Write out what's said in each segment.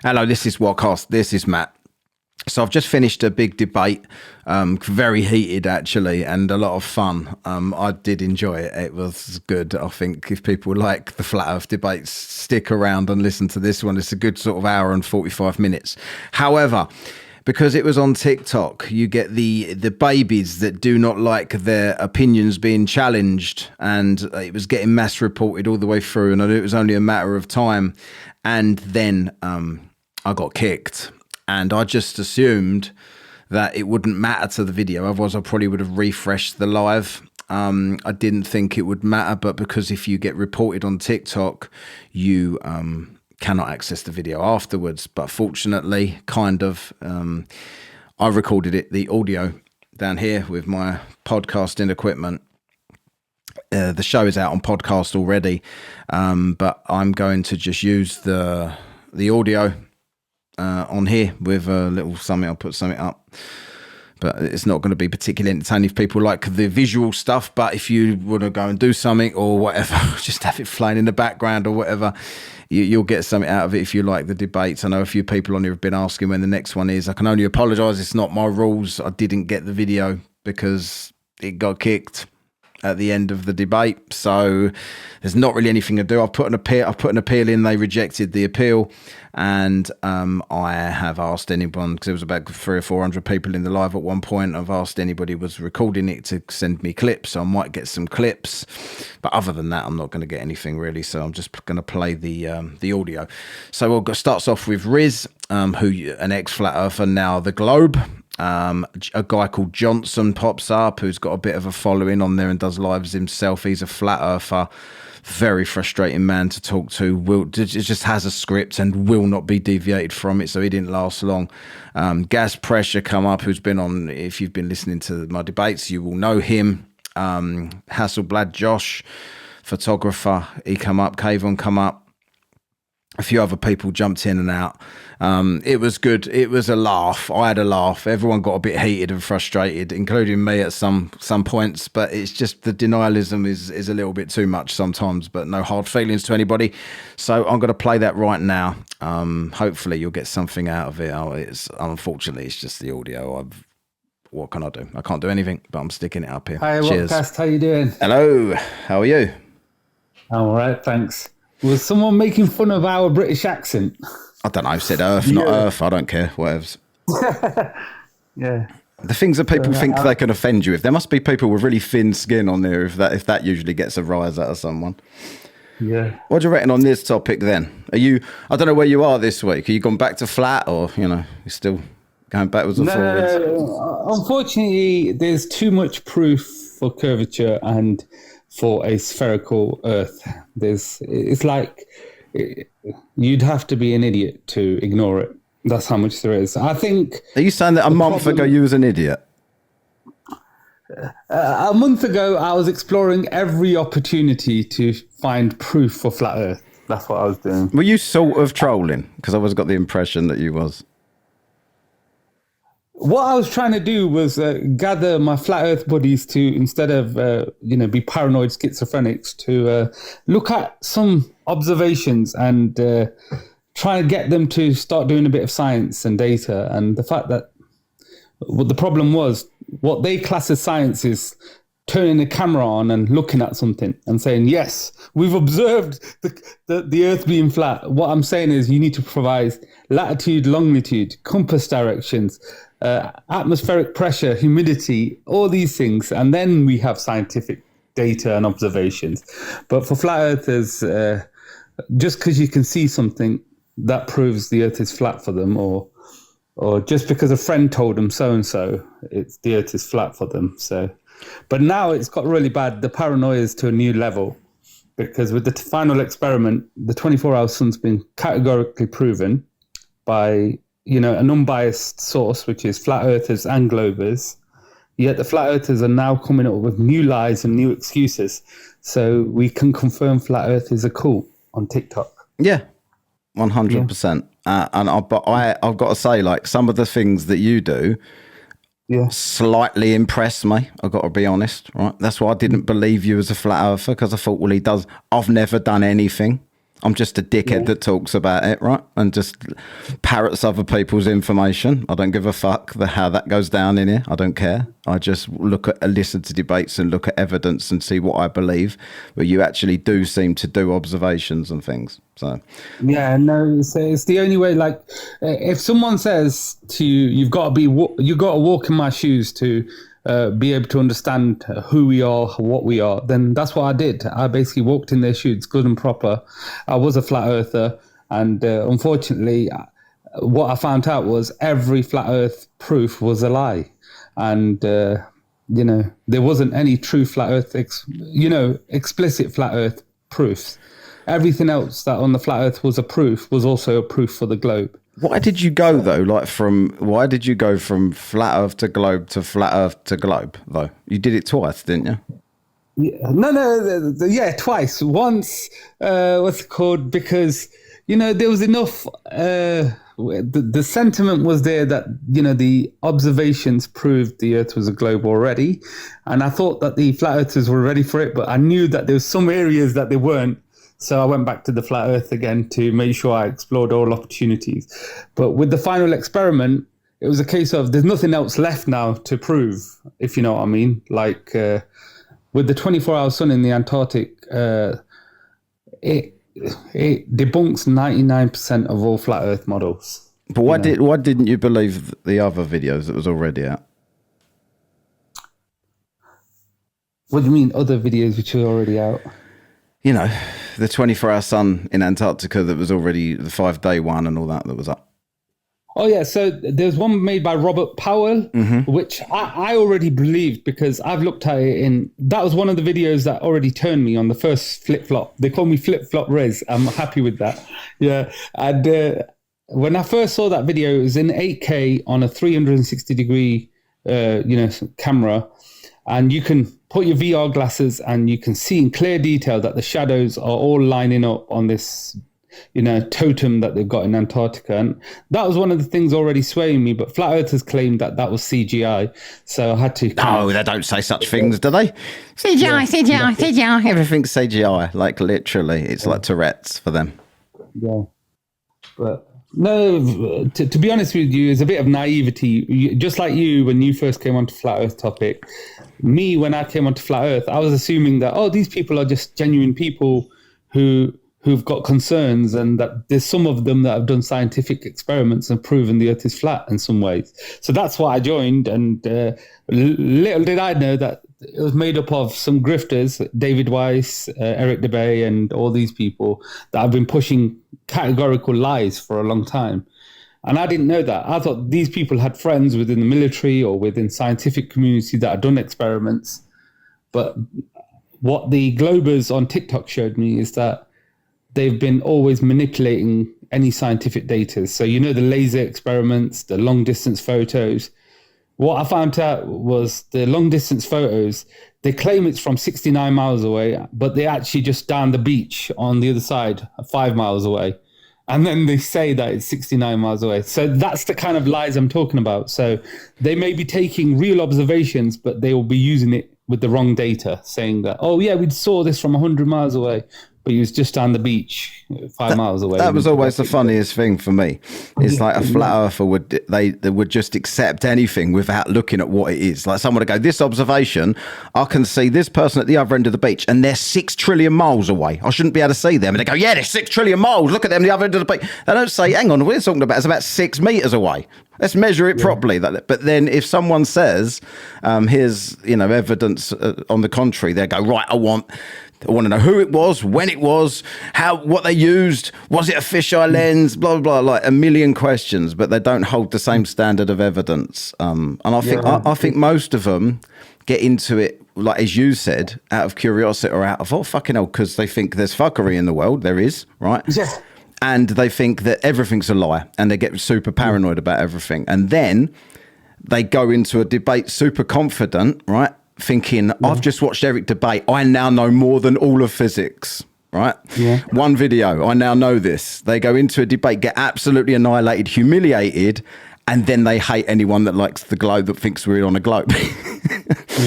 Hello, this is Whatcast. This is Matt. So I've just finished a big debate, very heated actually, and a lot of fun. I did enjoy it. It was good. I think if people like the Flat Earth debates, stick around and listen to this one. It's a good sort of hour and 45 minutes. However, because it was on TikTok, you get the babies that do not like their opinions being challenged, and it was getting mass reported all the way through, and I knew it was only a matter of time. And then I got kicked, and I just assumed that it wouldn't matter to the video. Otherwise, I probably would have refreshed the live. I didn't think it would matter, but because if you get reported on TikTok, you cannot access the video afterwards. But fortunately, I recorded it, the audio down here with my podcasting equipment. The show is out on podcast already, but I'm going to just use the audio on here with a little something. I'll put something up, but it's not going to be particularly entertaining if people like the visual stuff. But if you want to go and do something or whatever, just have it playing in the background or whatever, you'll get something out of it if you like the debates. I know a few people on here have been asking when the next one is. I can only apologise. It's not my rules. I didn't get the video because it got kicked at the end of the debate, so there's not really anything to do. I've put an appeal in. They rejected the appeal, and I have asked anyone, because there was about 300 or 400 people in the live at one point. I've asked anybody who was recording it to send me clips, so I might get some clips, but other than that, I'm not going to get anything really. So I'm just going to play the audio. So it starts off with Riz, who an ex-flat earther, now the Globe. A guy called Johnson pops up, who's got a bit of a following on there and does lives himself. He's a flat earther, very frustrating man to talk to. It just has a script and will not be deviated from it, so he didn't last long. Gas Pressure come up, who's been on, if you've been listening to my debates, you will know him. Hasselblad Josh, photographer, he come up. Kayvon come up. A few other people jumped in and out. It was good. It was a laugh. I had a laugh. Everyone got a bit heated and frustrated, including me at some points. But it's just the denialism is a little bit too much sometimes, but no hard feelings to anybody. So I'm going to play that right now. Hopefully you'll get something out of it. Unfortunately, it's just the audio. What can I do? I can't do anything, but I'm sticking it up here. Hi, Cheers. Whatcast, how you doing? Hello. How are you? I'm all right, thanks. Was someone making fun of our British accent? I don't know. I said Earth, not Earth. I don't care. Whatever's. Yeah. The things that people think they can offend you with. There must be people with really thin skin on there if that usually gets a rise out of someone. Yeah. What do you reckon on this topic then? I don't know where you are this week. Are you gone back to flat, or you're still going backwards and forwards? No, unfortunately, there's too much proof for curvature and for a spherical Earth. It's like you'd have to be an idiot to ignore it. That's how much there is. I think. Are you saying that a month ago you was an idiot? A month ago, I was exploring every opportunity to find proof for flat Earth. That's what I was doing. Were you sort of trolling? Because I always got the impression that you was. What I was trying to do was gather my flat Earth buddies to, instead of be paranoid schizophrenics, to look at some observations and try to get them to start doing a bit of science and data. And the fact that what the problem was, what they class as science is turning the camera on and looking at something and saying, yes, we've observed the Earth being flat. What I'm saying is you need to provide latitude, longitude, compass directions, atmospheric pressure, humidity, all these things. And then we have scientific data and observations. But for flat earthers, just because you can see something, that proves the Earth is flat for them, or just because a friend told them so-and-so, the Earth is flat for them. So, but now it's got really bad. The paranoia is to a new level, because with the final experiment, the 24-hour sun's been categorically proven by an unbiased source, which is flat earthers and globers. Yet the flat earthers are now coming up with new lies and new excuses. So we can confirm flat earth is a cult on TikTok. Yeah, 100%. But I've got to say, like, some of the things that you do slightly impress me. I've got to be honest, right? That's why I didn't believe you as a flat earther, because I thought, well, he does. I've never done anything. I'm just a dickhead that talks about it, right? And just parrots other people's information. I don't give a fuck how that goes down in here. I don't care. I just listen to debates and look at evidence and see what I believe. But you actually do seem to do observations and things. So yeah, no, it's the only way. Like, if someone says to you, you've got to walk in my shoes to be able to understand who we are, what we are, then that's what I did. I basically walked in their shoes, good and proper. I was a flat earther, and unfortunately, what I found out was every flat earth proof was a lie, and there wasn't any true flat earth, explicit flat earth proofs. Everything else that on the flat earth was a proof was also a proof for the globe. Why did you go though? Why did you go from flat Earth to globe to flat Earth to globe though? You did it twice, didn't you? Yeah, no, twice. Once, what's it called? Because there was enough. The sentiment was there that the observations proved the Earth was a globe already, and I thought that the flat earthers were ready for it, but I knew that there was some areas that they weren't. So I went back to the flat earth again to make sure I explored all opportunities. But with the final experiment, it was a case of there's nothing else left now to prove, if you know what I mean. Like with the 24-hour sun in the Antarctic, it debunks 99% of all flat earth models. But why didn't you believe the other videos that was already out? What do you mean other videos which are already out? The 24-hour sun in Antarctica that was already the 5-day one and all that was up. Oh, yeah. So there's one made by Robert Powell, which I already believed because I've looked at it that was one of the videos that already turned me on the first flip-flop. They call me flip-flop Rez. I'm happy with that. Yeah. And when I first saw that video, it was in 8K on a 360-degree, camera. And you can put your VR glasses and you can see in clear detail that the shadows are all lining up on this, totem that they've got in Antarctica. And that was one of the things already swaying me. But flat earthers claimed that was CGI. So I had to... No, they don't say such things, do they? CGI. Everything's CGI. Like, literally. It's like Tourette's for them. Yeah. But... No, to be honest with you, it's a bit of naivety. Just like you, when you first came onto flat earth topic, me, when I came onto flat earth, I was assuming that, these people are just genuine people who've got concerns, and that there's some of them that have done scientific experiments and proven the earth is flat in some ways. So that's why I joined. And little did I know that it was made up of some grifters, David Weiss, Eric DeBay, and all these people that have been pushing categorical lies for a long time. And I didn't know that. I thought these people had friends within the military or within scientific community that had done experiments. But what the Globers on TikTok showed me is that they've been always manipulating any scientific data. So, the laser experiments, the long distance photos. What I found out was the long distance photos, they claim it's from 69 miles away, but they actually just down the beach on the other side, 5 miles away. And then they say that it's 69 miles away. So that's the kind of lies I'm talking about. So they may be taking real observations, but they will be using it with the wrong data, saying that, we saw this from 100 miles away. But he was just down the beach, 5 miles away. That was always the funniest thing for me. It's like a flat earther they would just accept anything without looking at what it is. Like someone would go, this observation, I can see this person at the other end of the beach and they're 6 trillion miles away. I shouldn't be able to see them. And they go, they're 6 trillion miles. Look at them at the other end of the beach. They don't say, hang on, we're talking about it's about 6 meters away. Let's measure it properly. But then if someone says, here's evidence on the contrary, they go, right, I want to know who it was, when it was, what they used, was it a fisheye lens, blah, blah, blah, like a million questions, but they don't hold the same standard of evidence. And I think most of them get into it, like as you said, out of curiosity or out of, fucking hell, because they think there's fuckery in the world. There is, right? Yeah. And they think that everything's a lie and they get super paranoid about everything. And then they go into a debate super confident, right? Thinking, I've just watched Eric debate. I now know more than all of physics, right? Yeah. One video, I now know this. They go into a debate, get absolutely annihilated, humiliated, and then they hate anyone that likes the globe, that thinks we're on a globe.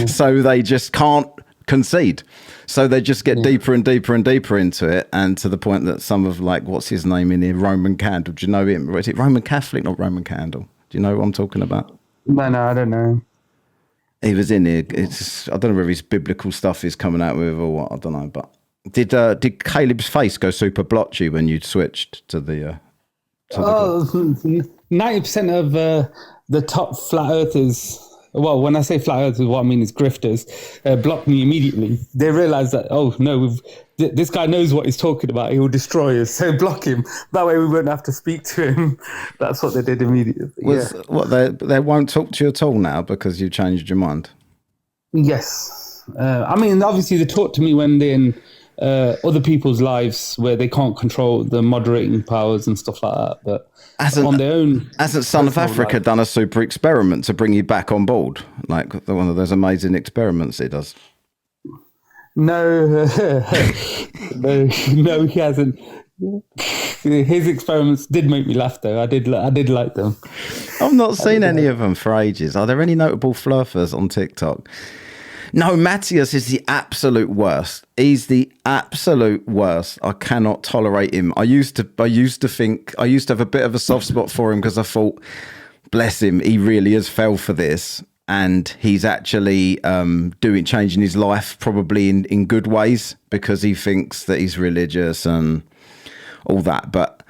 So they just can't concede. So they just get deeper and deeper and deeper into it, and to the point that some of, like, what's his name in here, Roman Candle. Do you know him? Is it Roman Catholic, not Roman Candle? Do you know what I'm talking about? No, I don't know. He was in here. I don't know whether his biblical stuff is coming out with or what. I don't know. But did Caleb's face go super blotchy when you switched to the? 90% of the top flat earthers. Well, when I say flat earthers, what I mean is grifters. Block me immediately. They realize that, oh no, this guy knows what he's talking about. He will destroy us. So block him. That way we won't have to speak to him. That's what they did immediately. What they won't talk to you at all now because you changed your mind? Yes. I mean, obviously they talk to me when they're in other people's lives where they can't control the moderating powers and stuff like that. But on their own. Hasn't Son of Africa done a super experiment to bring you back on board? Like one of those amazing experiments he does? No, no, he hasn't. His experiments did make me laugh, though. I did like them. I've not seen any of them for ages. Are there any notable flirters on TikTok? No, Matthias is the absolute worst. He's the absolute worst. I cannot tolerate him. I used to have a bit of a soft spot for him because I thought, bless him, he really has fell for this. And he's actually changing his life probably in good ways because he thinks that he's religious and all that. But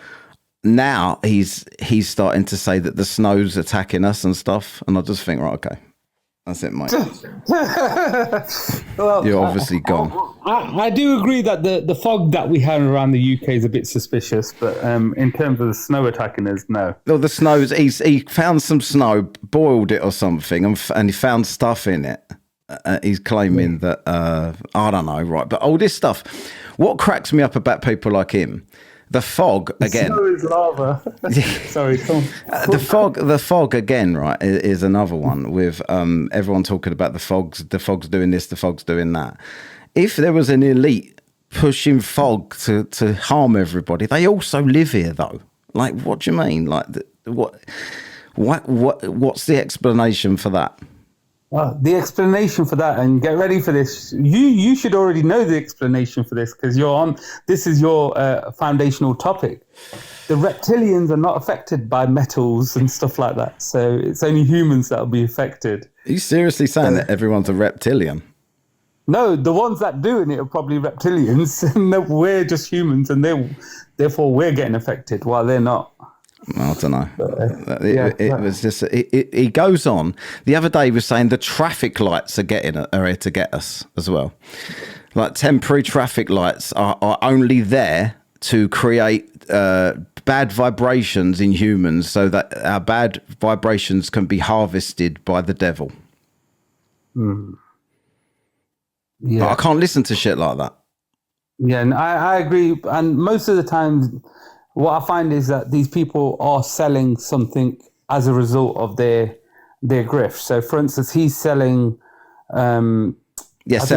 now he's starting to say that the snow's attacking us and stuff. And I just think, right, okay. That's it, mate. Well, you're obviously gone. I do agree that the fog that we have around the UK is a bit suspicious, but in terms of the snow attacking us, no. Well, the snow's he found some snow, boiled it or something, and he found stuff in it. He's claiming that I don't know, right? But all this stuff. What cracks me up about people like him? The fog again. Snow is lava. Sorry, Tom. The fog again, right? Is another one with everyone talking about the fog's doing this, the fog's doing that. If there was an elite pushing fog to harm everybody, they also live here though. Like, what do you mean? Like, what's the explanation for that? The explanation for that, and get ready for this. You should already know the explanation for this because this is your foundational topic. The reptilians are not affected by metals and stuff like that. So it's only humans that will be affected. Are you seriously saying that everyone's a reptilian? No, the ones that do it are probably reptilians, and we're just humans, and therefore we're getting affected while they're not. I don't know. It was just. He goes on. The other day he was saying the traffic lights are here to get us as well. Like temporary traffic lights are only there to create bad vibrations in humans, so that our bad vibrations can be harvested by the devil. Yeah, but I can't listen to shit like that. Yeah, and I agree. And most of the time, what I find is that these people are selling something as a result of their grift. So, for instance, he's selling. He's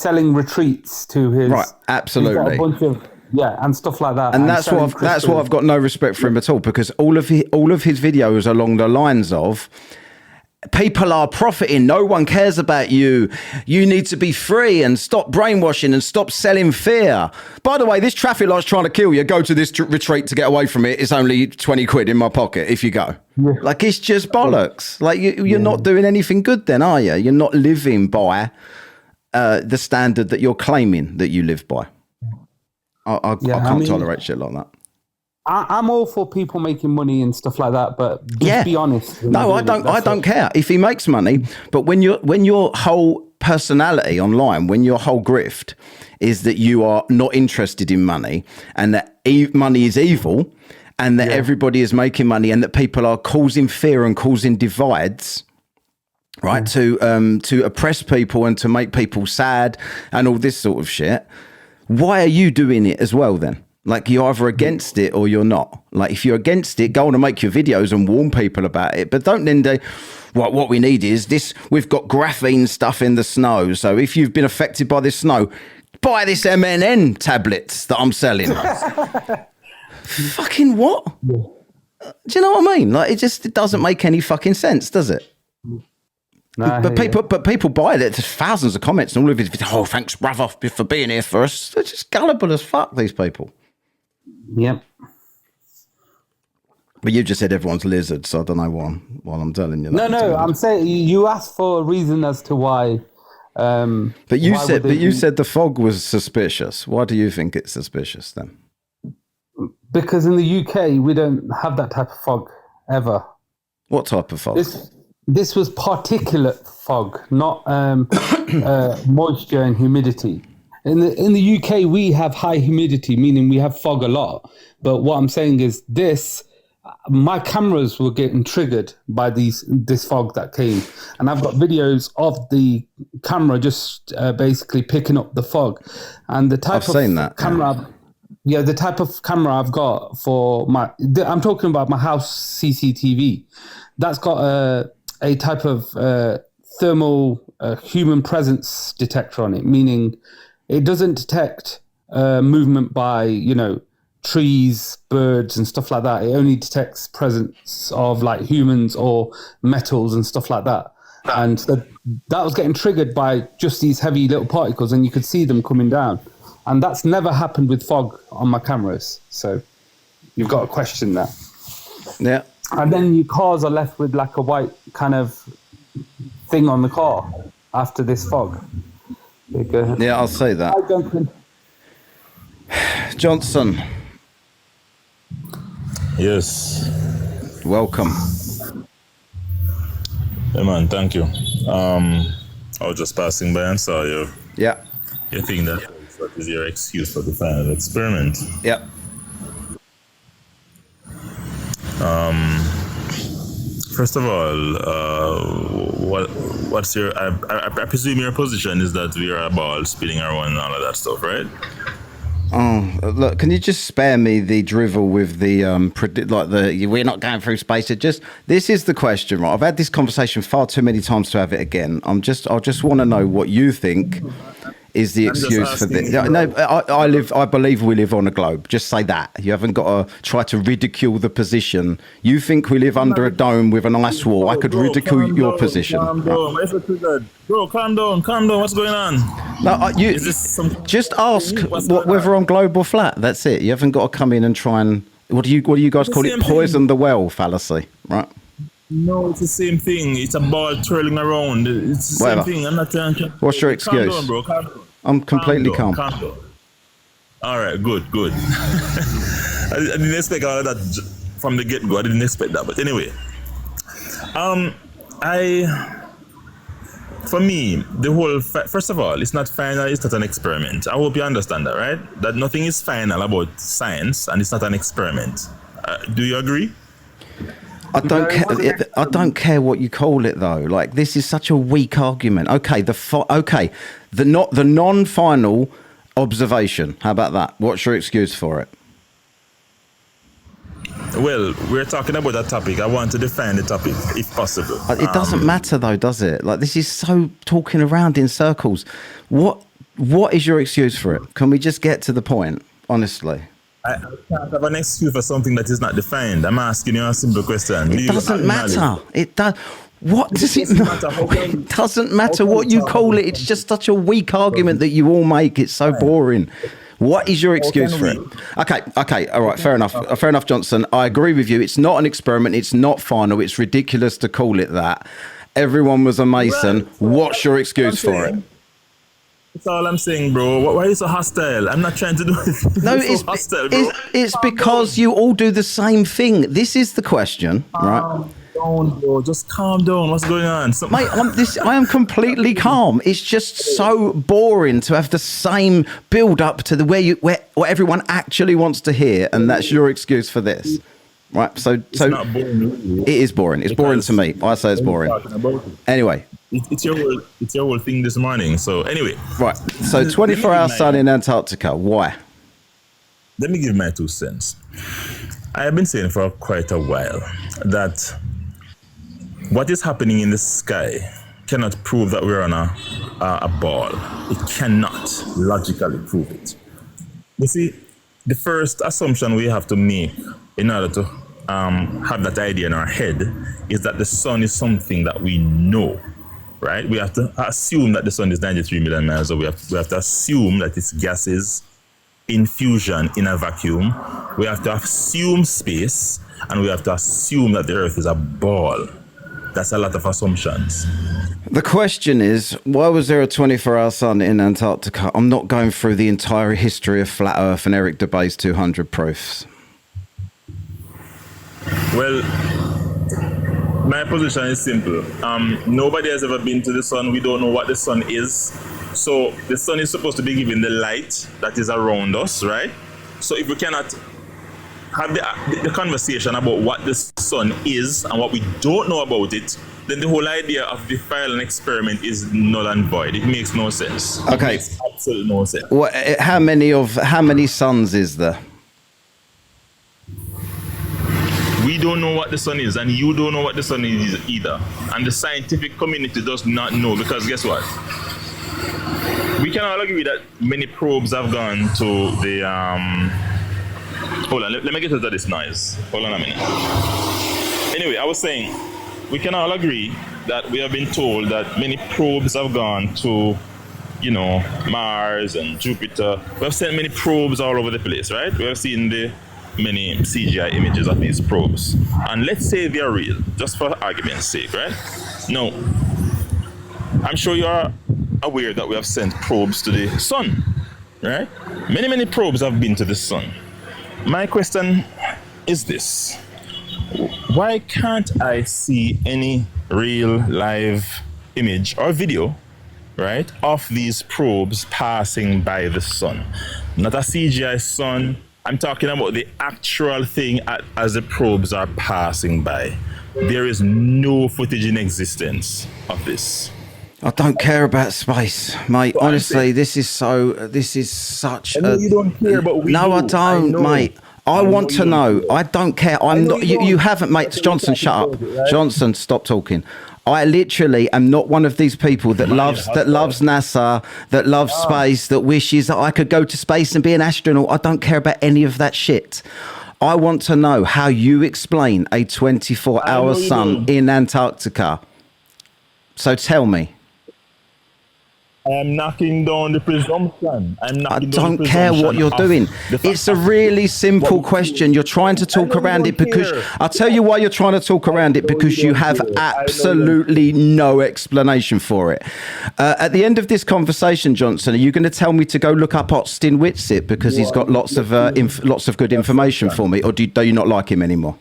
selling retreats to his. Right, absolutely. He's got a bunch of, and stuff like that. And that's what I've got no respect for him at all, because all of his videos along the lines of, people are profiting. No one cares about you. You need to be free and stop brainwashing and stop selling fear. By the way, this traffic light's trying to kill you. Go to this retreat to get away from it. It's only 20 quid in my pocket if you go. Yeah. Like, it's just bollocks. Like, you're not doing anything good then, are you? You're not living by the standard that you're claiming that you live by. I can't tolerate shit like that. I'm all for people making money and stuff like that, but just be honest. No, I don't care if he makes money. But when your whole personality online, when your whole grift is that you are not interested in money, and that money is evil, and that everybody is making money, and that people are causing fear and causing divides, right? To oppress people and to make people sad and all this sort of shit. Why are you doing it as well then? Like, you're either against it or you're not. Like, if you're against it, go on and make your videos and warn people about it. But don't then what we need is this. We've got graphene stuff in the snow. So if you've been affected by this snow, buy this MNN tablets that I'm selling. Fucking what? Do you know what I mean? Like, it doesn't make any fucking sense, does it? But people buy it. There's thousands of comments and all of it. Oh, thanks, brother, for being here for us. They're just gullible as fuck, these people. Yep. But you just said everyone's lizards, so I don't know why I'm telling you that. No, I'm saying you asked for a reason as to why. But you said the fog was suspicious. Why do you think it's suspicious then? Because in the UK we don't have that type of fog ever. What type of fog? This was particulate fog, not moisture and humidity. In the UK we have high humidity, meaning we have fog a lot. But what I'm saying is my cameras were getting triggered by this fog that came, and I've got videos of the camera just basically picking up the fog. And the type the type of camera I've got for I'm talking about my house CCTV. That's got a type of thermal human presence detector on it, meaning it doesn't detect movement by trees, birds and stuff like that. It only detects presence of like humans or metals and stuff like that. And that was getting triggered by just these heavy little particles, and you could see them coming down. And that's never happened with fog on my cameras. So you've got to question that. Yeah. And then your cars are left with like a white kind of thing on the car after this fog. Yeah, I'll say that. Hi, Duncan. Johnson. Yes. Welcome. Hey man, thank you. I was just passing by and saw you. Yeah. You think that is your excuse for the final experiment? Yeah. First of all, what's your? I presume your position is that we are a ball spinning around and all of that stuff, right? Oh, look! Can you just spare me the drivel with the we're not going through space? This is the question, right? I've had this conversation far too many times to have it again. I just want to know what you think is the excuse for this. No, I believe we live on a globe. Just say that. You haven't got to try to ridicule the position. You think we live under a dome with an ice wall. I could ridicule your position. Calm down. Bro, calm down. What's going on? No, just ask whether I'm globe or flat. That's it. You haven't got to come in and try and what do you guys call it? Poison the well fallacy, right? No, it's the same thing. It's a ball twirling around. It's the same thing. I'm not telling you. What's your excuse? Calm down, bro. Calm down. I'm completely calm. Calm down. All right, good. I didn't expect all of that from the get-go. I didn't expect that. But anyway, for me, the whole, first of all, it's not final, it's not an experiment. I hope you understand that, right? That nothing is final about science and it's not an experiment. Do you agree? I don't care what you call it though. Like, this is such a weak argument. Okay, the non-final observation. How about that? What's your excuse for it? Well, we're talking about that topic. I want to define the topic, if possible. It doesn't matter though, does it? Like, this is so talking around in circles. What is your excuse for it? Can we just get to the point, honestly? I can't have an excuse for something that is not defined. I'm asking you a simple question. It doesn't matter. It does. What does it matter? It doesn't matter what you call it. It's just such a weak argument that you all make. It's so boring. What is your excuse for it? Okay. All right. Fair enough, Johnson. I agree with you. It's not an experiment. It's not final. It's ridiculous to call it that. Everyone was a Mason. What's your excuse for it? That's all I'm saying, bro. Why are you so hostile? I'm not trying to do it. No, it's hostile, bro. It's because you all do the same thing. This is the question, right? Down, bro. Just calm down. What's going on? Mate, I am completely calm. It's just so boring to have the same build up to what everyone actually wants to hear, and that's your excuse for this. Right, so it's not boring. It is boring. It's boring to me. I say it's boring. Anyway, it's your whole thing this morning. So anyway, right. So 24-hour sun in Antarctica. Why? Let me give my 2 cents. I have been saying for quite a while that what is happening in the sky cannot prove that we're on a ball. It cannot logically prove it. You see, the first assumption we have to make in order to have that idea in our head is that the sun is something that we know. right? We have to assume that the sun is 93 million miles away. We have to assume that it's gases in fusion in a vacuum. We have to assume space, and we have to assume that the Earth is a ball. That's a lot of assumptions. The question is, why was there a 24-hour sun in Antarctica? I'm not going through the entire history of flat Earth and Eric Dubay's 200 proofs. Well, my position is simple. Nobody has ever been to the sun. We don't know what the sun is. So the sun is supposed to be giving the light that is around us, right? So if we cannot have the conversation about what the sun is and what we don't know about it, then the whole idea of the final experiment is null and void. It makes no sense. Okay. It makes absolutely no sense. How many suns is there? We don't know what the sun is, and you don't know what the sun is either. And the scientific community does not know, because guess what? We can all agree that many probes have gone to the hold on, let me get rid of this noise. Hold on a minute. Anyway, I was saying, we can all agree that we have been told that many probes have gone to, Mars and Jupiter. We have sent many probes all over the place, right? We have seen the many CGI images of these probes. And let's say they are real, just for argument's sake, right? Now, I'm sure you are aware that we have sent probes to the sun, right? Many probes have been to the sun. My question is this: why can't I see any real live image or video, right, of these probes passing by the sun? Not a CGI sun. I'm talking about the actual thing as the probes are passing by. There is no footage in existence of this. I don't care about space, mate. But honestly, this is such. I know you don't care, but we no, do. I don't, mate. I want to know. I don't care. I'm not. You haven't, mate. Johnson, shut up. Right? Johnson, stop talking. I literally am not one of these people that loves NASA, that loves space, that wishes that I could go to space and be an astronaut. I don't care about any of that shit. I want to know how you explain a 24-hour sun in Antarctica. So tell me. I'm knocking down the presumption. I don't care what you're doing. It's a really simple question. You're trying to talk around it because I'll tell you why you're trying to talk around it, because you have absolutely no explanation for it. At the end of this conversation, Johnson, are you going to tell me to go look up Austin Whitsitt because he's got lots of good information for me, or do you not like him anymore?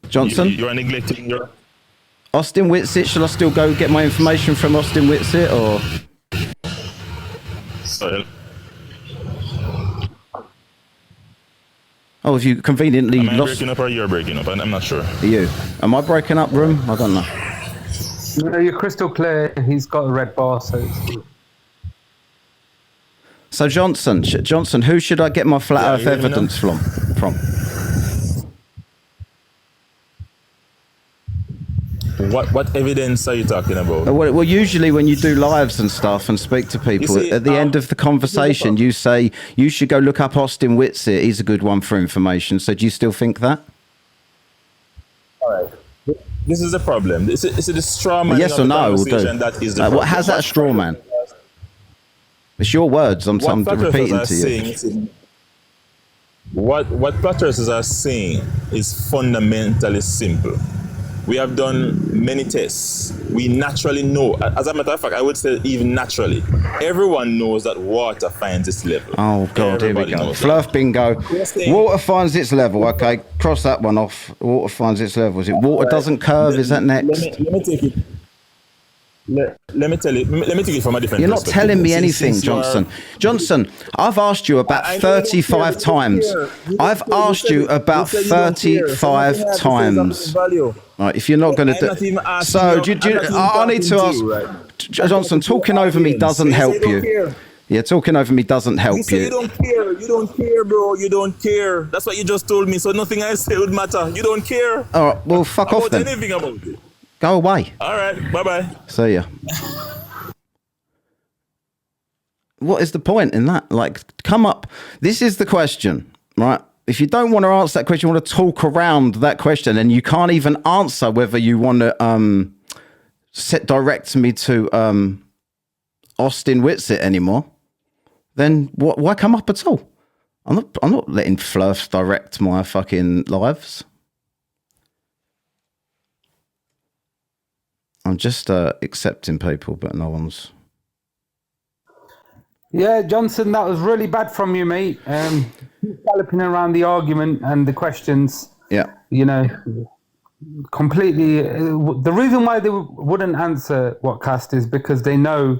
Johnson? You are neglecting your... Austin Whitsitt, shall I still go get my information from Austin Whitsitt, or...? Sorry. Oh, have you conveniently Am I lost... breaking up or you're breaking up? I'm not sure. You. Am I breaking up, Room? I don't know. No, you're crystal clear. He's got a red bar, so it's good. So Johnson, who should I get my flat Earth evidence from? What evidence are you talking about? Well, usually when you do lives and stuff and speak to people, at the end of the conversation, you say, you should go look up Austin Whitsitt. He's a good one for information. So do you still think that? All right. This is a problem. Is it a straw man? Yes or no? Will do. That is the problem. How's that a straw man? It's your words. I'm repeating to you. What flat earthers are saying is fundamentally simple. We have done many tests. We naturally know. As a matter of fact, I would say even naturally, everyone knows that water finds its level. Oh, God, Everybody here we go. knows Fluff bingo. Water finds its level. Okay, cross that one off. Water finds its level. Is it water doesn't curve? Is that next? Let me take it. Let me take it from a different You're not telling me anything, Johnson. Johnson, I've asked you about 35 times. I've asked you about 35 times. Right, if you're not going to do... So, I need to ask... Johnson, talking over me doesn't help you. Yeah, talking over me doesn't help you. You don't care. You don't care, bro. You don't care. That's what you just told me. So nothing I say would matter. You don't care. All right, well, fuck off then. Anything about it. Go away. All right, bye-bye. See ya. What is the point in that? Like, come up. This is the question, right? if you don't want to answer that question, you want to talk around that question, and you can't even answer whether you want to direct me to Austin Whitsitt anymore, then why come up at all? I'm not letting Flurfs direct my fucking lives. I'm just accepting people, but no one's. Yeah, Johnson, that was really bad from you, mate. Galloping around the argument and the questions. Yeah. You know, completely. The reason why they wouldn't answer what cast is because they know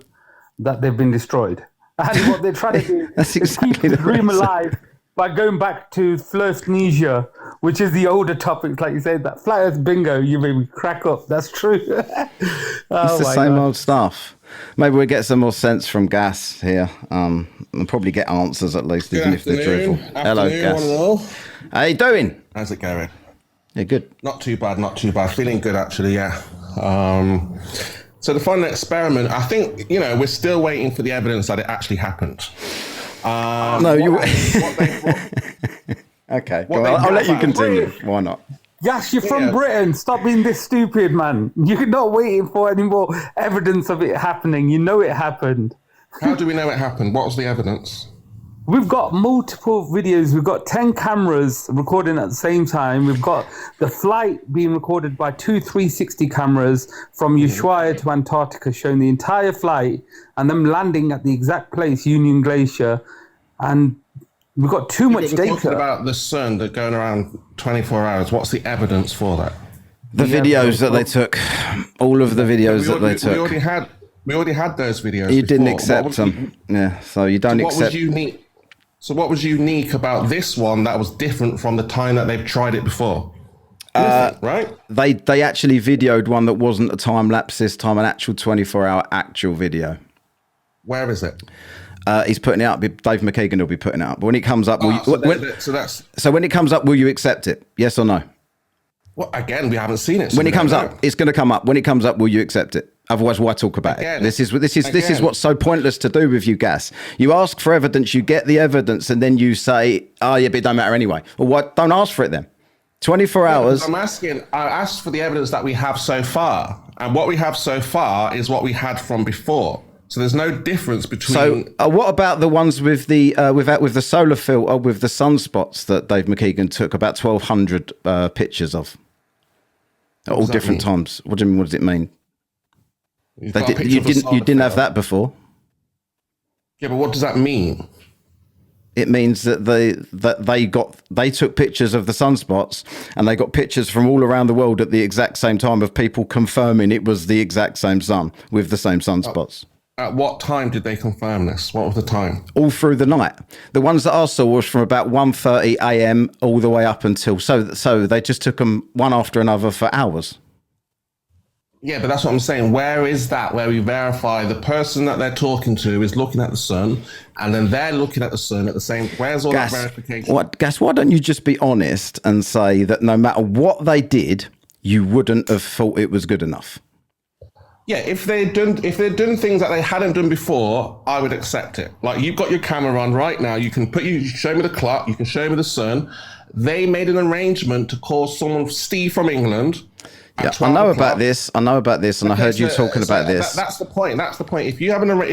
that they've been destroyed. And what they're trying to do That's is exactly keep the the dream reason. alive by going back to Flurfsnesia, which is the older topic. Like you said, that flat earth bingo, you made me crack up. That's true. It's the same God. old stuff. Maybe we'll get some more sense from Gas here. And probably get answers at least, even if they're truthful. Hello, Gas. One and all. How you doing? How's it going? Yeah, good. Not too bad, not too bad. Feeling good, actually, yeah. So the final experiment, I think, we're still waiting for the evidence that it actually happened. No, you. Okay, go on. I'll let you continue. Why not? Yes, you're from Yeah. Britain. Stop being this stupid, man. You're not waiting for any more evidence of it happening. You know it happened. How do we know it happened? What was the evidence? We've got multiple videos. We've got 10 cameras recording at the same time. We've got the flight being recorded by two 360 cameras from Ushuaia to Antarctica, showing the entire flight and them landing at the exact place, Union Glacier. And we've got too much We're talking data. about the sun that going around 24 hours. What's the evidence for that? The videos that they took, all of the videos that they took. We already had those videos. You didn't before. accept them. Yeah, so you don't What accept. was unique? So what was unique about this one that was different from the time that they've tried it before? Right? They actually videoed one that wasn't a time lapse this time, an actual 24-hour actual video. Where is it? He's putting it up. Dave McKeegan will be putting it up. But when it comes up, So when it comes up, will you accept it? Yes or no? Well, again, we haven't seen it. So When we it comes don't up, know. it's going to come up. When it comes up, will you accept it? Otherwise, why talk about Again. it? This is Again. what's so pointless to do with you, Gas. You ask for evidence, you get the evidence, and then you say, "Oh, yeah, but it don't matter anyway." Well, what? Don't ask for it then. 24 hours. I asked for the evidence that we have so far. And what we have so far is what we had from before. So there's no difference between. So, what about the ones with the with the solar filter with the sunspots that Dave McKeegan took about 1,200 pictures of at all does that different mean? times? What do you mean? What does it mean? You've They got a did, picture you of a didn't solar have flare. that before. Yeah, but what does that mean? It means that they took pictures of the sunspots and they got pictures from all around the world at the exact same time of people confirming it was the exact same sun with the same sunspots. At what time did they confirm this? What was the time? All through the night. The ones that I saw was from about 1:30 a.m. all the way up until so they just took them one after another for hours. Yeah, but that's what I'm saying. Where is that where we verify the person that they're talking to is looking at the sun and then they're looking at the sun at the same... Where's all that verification? Why don't you just be honest and say that no matter what they did, you wouldn't have thought it was good enough? Yeah, if they'd done things that they hadn't done before, I would accept it. Like, you've got your camera on right now. You can show me the clock. You can show me the sun. They made an arrangement to call someone, Steve from England. Yeah, I know about this. And I heard you talking about this. That's the point. If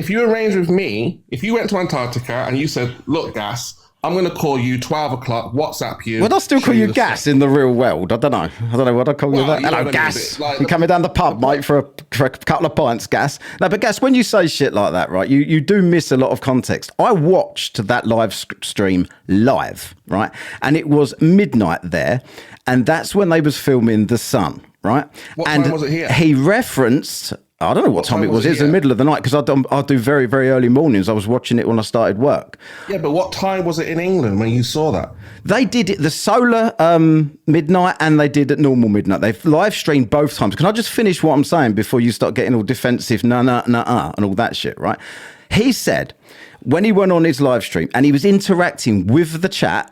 you arrange with me, if you went to Antarctica and you said, "Look, Gas, I'm going to call you 12 o'clock, WhatsApp you." Would I still show call you the Gas sun. in the real world? I don't know. What I call you Well, that. you know Hello, what I mean, Gas. but, like, You coming down the pub, mate, for a couple of pints, Gas. No, but Gas, when you say shit like that, right, you do miss a lot of context. I watched that live stream live, right? And it was midnight there. And that's when they was filming the sun, right? What and time was it here? He referenced... I don't know what time it was. It was in the middle of the night because I do very, very early mornings. I was watching it when I started work. Yeah, but what time was it in England when you saw that? They did it the solar midnight and they did at normal midnight. They've live streamed both times. Can I just finish what I'm saying before you start getting all defensive, and all that shit, right? He said when he went on his live stream and he was interacting with the chat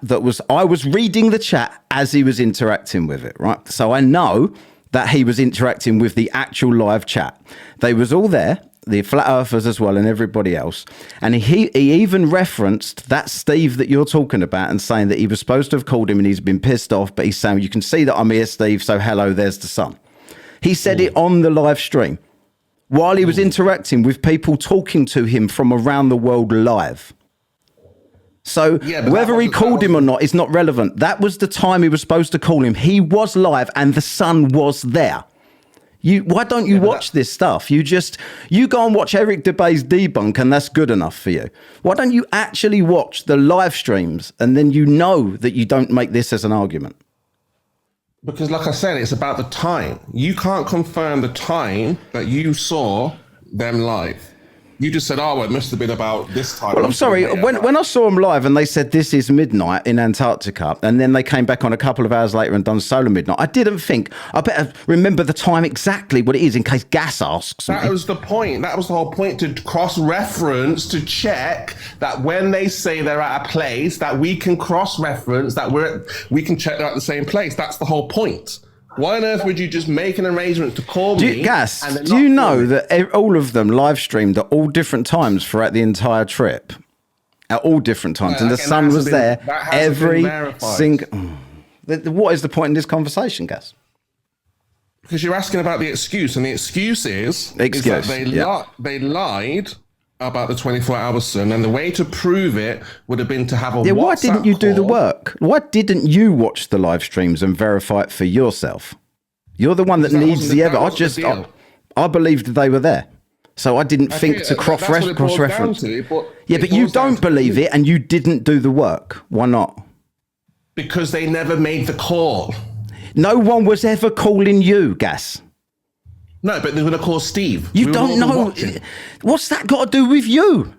I was reading the chat as he was interacting with it, right? So I know that he was interacting with the actual live chat. They was all there the flat earthers as well, and everybody else. And he even referenced that Steve that you're talking about and saying that he was supposed to have called him and he's been pissed off, but he's saying, you can see that I'm here, Steve, so hello, there's the sun. He said it on the live stream while he was interacting with people talking to him from around the world live. So whether he called him or not is not relevant. That was the time he was supposed to call him. He was live and the sun was there. Why don't you watch this stuff? You go and watch Eric DeBay's debunk and that's good enough for you. Why don't you actually watch the live streams and then you know that you don't make this as an argument? Because like I said, it's about the time. You can't confirm the time that you saw them live. You just said, oh, well, it must have been about this time. Well, I'm sorry. When I saw them live and they said this is midnight in Antarctica, and then they came back on a couple of hours later and done solar midnight, I didn't think, I better remember the time exactly what it is in case Gas asks me. That was the point. That was the whole point, to cross-reference, to check that when they say they're at a place, that we can cross-reference, that we can check they're at the same place. That's the whole point. Why on earth would you just make an arrangement to call me? Do you know that all of them live streamed at all different times throughout the entire trip? At all different times. And the sun was there every single... What is the point in this conversation, Gas? Because you're asking about the excuse, and the excuse is that they lied about the 24-hour sun, and the way to prove it would have been to have a WhatsApp why didn't you do the work? Why didn't you watch the live streams and verify it for yourself? You're the one that needs the evidence. I believed they were there, so I didn't think to cross-reference. But you don't believe it, and you didn't do the work. Why not? Because they never made the call. No one was ever calling you, Gas. No, but they're going to call Steve. You don't know. What's that got to do with you?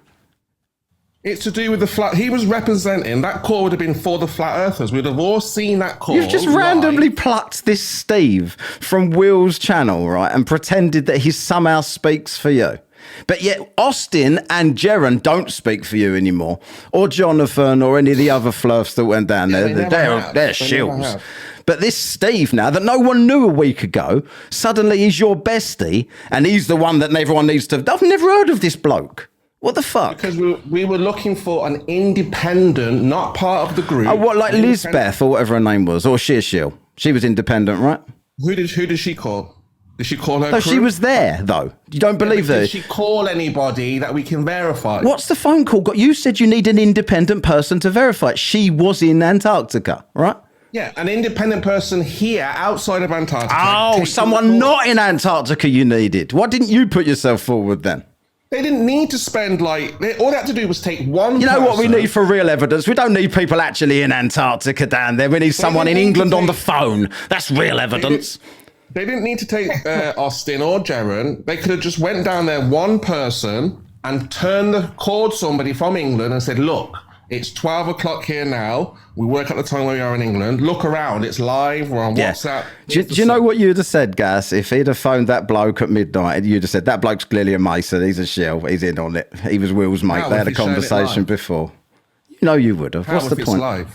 It's to do with the flat. He was representing, that call would have been for the flat earthers. We'd have all seen that call. You've just randomly plucked this Steve from Will's channel, right, and pretended that he somehow speaks for you. But yet Austin and Jaron don't speak for you anymore, or Jonathan, or any of the other flirts that went down there. They're shills. But this Steve now that no one knew a week ago, suddenly he's your bestie and he's the one that everyone needs to... I've never heard of this bloke. What the fuck? Because we were looking for an independent, not part of the group. Oh, what, like Lizbeth or whatever her name was, or Shearshil? She was independent, right? Who did she call? Did she call her No, crew? she was there, though. You don't believe that? Did she call anybody that we can verify? What's the phone call got? You said you need an independent person to verify it. She was in Antarctica, right? Yeah, an independent person here outside of Antarctica. Oh, someone not in Antarctica you needed. Why didn't you put yourself forward then? They didn't need to spend all they had to do was take one You know what we need for real evidence? We don't need people actually in Antarctica down there. We need someone in England on the phone. That's real evidence. They didn't need to take Austin or Jaron. They could have just went down there, one person, and called somebody from England and said, look, it's 12 o'clock here now. We work at the time where we are in England. Look around. It's live. We're on WhatsApp. Do you know what you'd have said, Gas? If he'd have phoned that bloke at midnight, you'd have said, that bloke's clearly a Mason. He's a shill. He's in on it. He was Will's mate. They had a conversation before. You know you would have. What's the point? Live?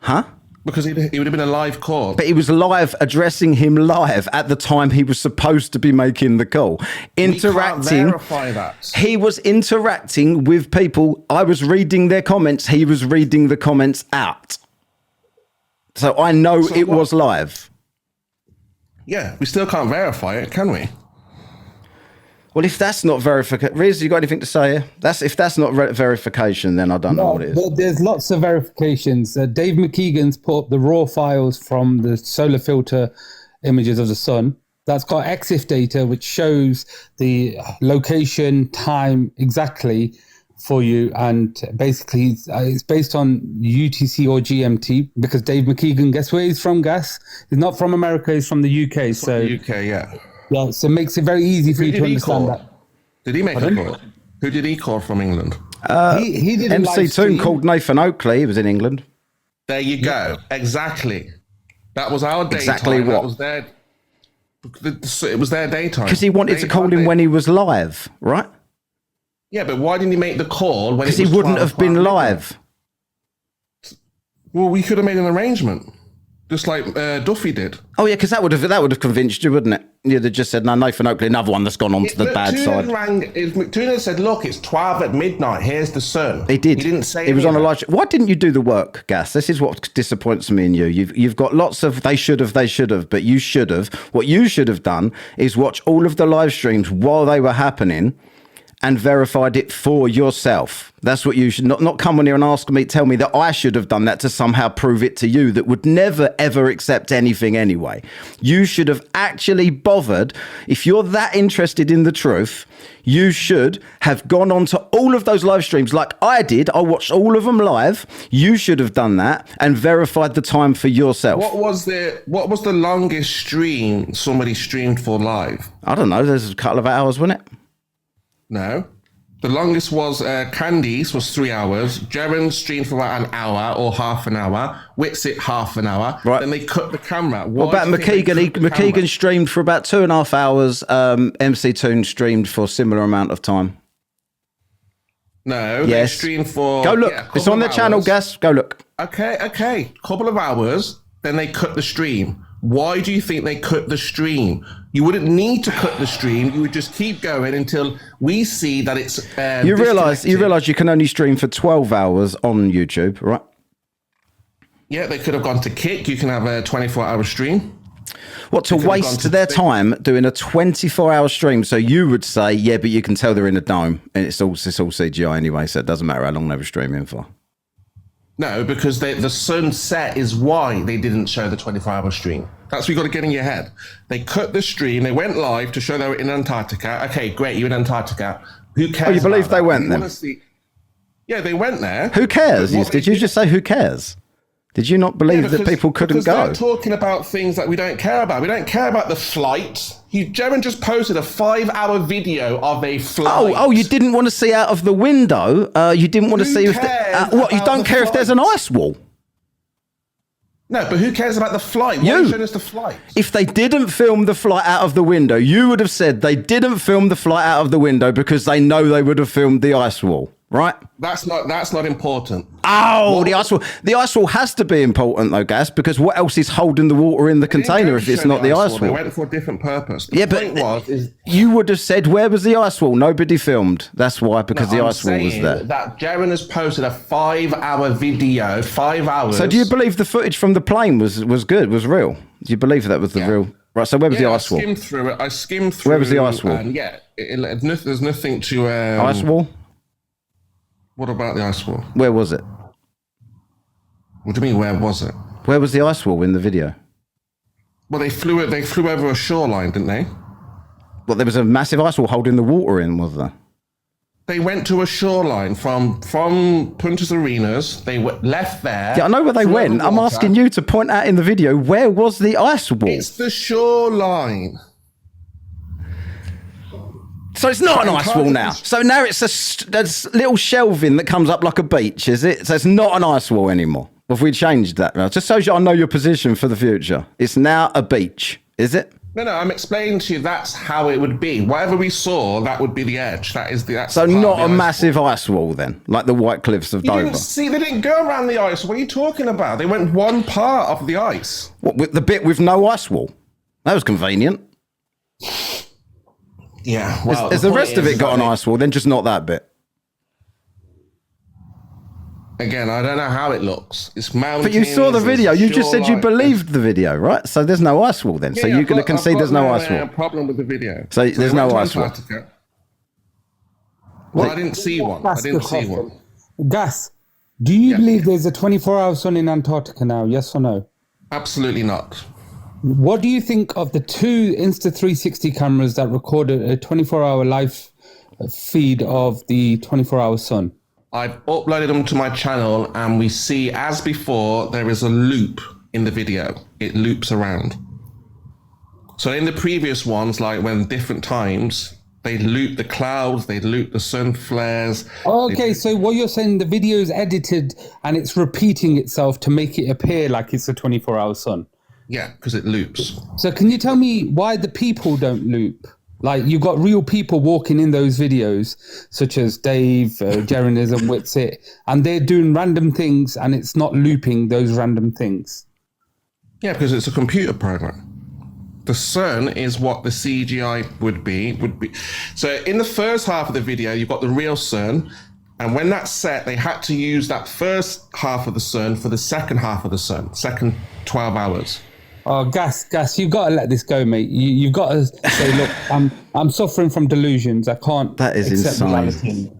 Huh? Because he would have been a live call. But he was live, addressing him live at the time he was supposed to be making the call. Interacting. We can't verify that. He was interacting with people. I was reading their comments. He was reading the comments out. So I know it was live. Yeah, we still can't verify it, can we? Well, if that's not verification, Riz, you got anything to say here? If that's not verification, then I don't know what it is. There's lots of verifications. Dave McKeegan's put up the raw files from the solar filter images of the sun. That's got EXIF data, which shows the location, time exactly for you. And basically, it's based on UTC or GMT, because Dave McKeegan, guess where he's from, Gas? He's not from America, he's from the UK. The UK, yeah. Yeah, so it makes it very easy for you to understand that. Did he make a call? Who did he call from England? He did MC2 called Nathan Oakley. He was in England. There you go. Exactly. That was our daytime. Exactly what? That was it was their daytime. Because he wanted to call him when he was live, right? Yeah, but why didn't he make the call when? Because he wouldn't have been live. Well, we could have made an arrangement. just like Duffy did. Oh yeah, because that would have convinced you, wouldn't it? You'd have just said, "No, Nathan Oakley, another one that's gone on to the bad side." McToonan said, "Look, it's 12 at midnight. Here's the sun." He did. He didn't say. He was on a that. large. Why didn't you do the work, Gas? This is what disappoints me in you. You've got lots of they should have, but you should have. What you should have done is watch all of the live streams while they were happening, and verified it for yourself. That's what you should not come on here and tell me that I should have done that to somehow prove it to you that would never, ever accept anything anyway. You should have actually bothered. If you're that interested in the truth, you should have gone on to all of those live streams like I did. I watched all of them live. You should have done that and verified the time for yourself. What was the longest stream somebody streamed for live? I don't know. There's a couple of hours, wasn't it? No. The longest was Candy's was 3 hours. Jaren streamed for about an hour or half an hour. Witsit half an hour. Right. Then they cut the camera. What about McKeegan? McKeegan streamed for about 2.5 hours. MC Toon streamed for a similar amount of time. No. Yes. They streamed for... Go look. It's on their channel, Gas. Go look. Okay. Couple of hours. Then they cut the stream. Why do you think they cut the stream? You wouldn't need to cut the stream. You would just keep going until we see that it's you realize you can only stream for 12 hours on YouTube, right? Yeah, they could have gone to Kick. You can have a 24-hour stream. What, to waste their time doing a 24-hour stream? So you would say, yeah, but you can tell they're in a dome and it's all CGI anyway, so it doesn't matter how long they were streaming for. No, because the sunset is why they didn't show the 24-hour stream. That's what you got to get in your head. They cut the stream. They went live to show they were in Antarctica. Okay, great. You're in Antarctica. Who cares? Oh, you believe they went then? Yeah, they went there. Who cares? Did you just say who cares? Did you not believe that people couldn't go? They're talking about things that we don't care about. We don't care about the flight. Jaren just posted a 5-hour video of a flight. Oh, you didn't want to see out of the window. You didn't want to see if what? You don't care if there's an ice wall. No, but who cares about the flight? Why are you showing us the flight? If they didn't film the flight out of the window, you would have said they didn't film the flight out of the window because they know they would have filmed the ice wall. Right? That's not important. Oh, the ice wall has to be important though, Gas, because what else is holding the water in the container if it's not the ice wall? They went for a different purpose. The point you would have said, where was the ice wall? Nobody filmed. That's why, because the ice wall was there. That Jaren has posted a 5-hour video, 5 hours. So do you believe the footage from the plane was good, was real? Do you believe that was the real? Right, so where was the ice wall? I skimmed through. Where was the ice wall? There's nothing to... ice wall? What about the ice wall? Where was it? What do you mean, where was it? Where was the ice wall in the video? Well, they flew over a shoreline, didn't they? Well, there was a massive ice wall holding the water in, was there? They went to a shoreline from Punta's Arenas. They left there. Yeah, I know where they went. I'm asking you to point out in the video, where was the ice wall? It's the shoreline. So it's not an ice wall now. So now it's a little shelving that comes up like a beach, is it? So it's not an ice wall anymore. Well, if we changed that now, just so I know your position for the future, it's now a beach, is it? No, I'm explaining to you that's how it would be. Whatever we saw, that would be the edge. That's so not a massive ice wall then, like the White Cliffs of Dover. They didn't go around the ice. What are you talking about? They went one part of the ice. What, with the bit with no ice wall? That was convenient. Yeah, well, has the rest of it got an ice wall, then just not that bit? Again, I don't know how it looks. It's mountains. But you saw the video. You just said you believed the video, right? So there's no ice wall then. So you're going to concede there's no ice wall. Problem with the video. So there's no ice wall. Well, I didn't see one. Gas, do you believe there's a 24-hour sun in Antarctica now? Yes or no? Absolutely not. What do you think of the 2 Insta360 cameras that recorded a 24-hour live feed of the 24-hour sun? I've uploaded them to my channel and we see, as before, there is a loop in the video. It loops around. So in the previous ones, like when different times, they loop the clouds, they loop the sun flares. Okay, so what you're saying, the video is edited and it's repeating itself to make it appear like it's a 24-hour sun? Yeah, because it loops. So can you tell me why the people don't loop? Like, you've got real people walking in those videos, such as Dave, Jaren and Witsit, and they're doing random things and it's not looping those random things. Yeah, because it's a computer program. The sun is what the CGI would be. So in the first half of the video, you've got the real sun. And when that's set, they had to use that first half of the sun for the second half of the sun, second 12 hours. Oh, Gas, you've got to let this go, mate. You've got to say, look, I'm suffering from delusions. I can't. That is insane. Reality.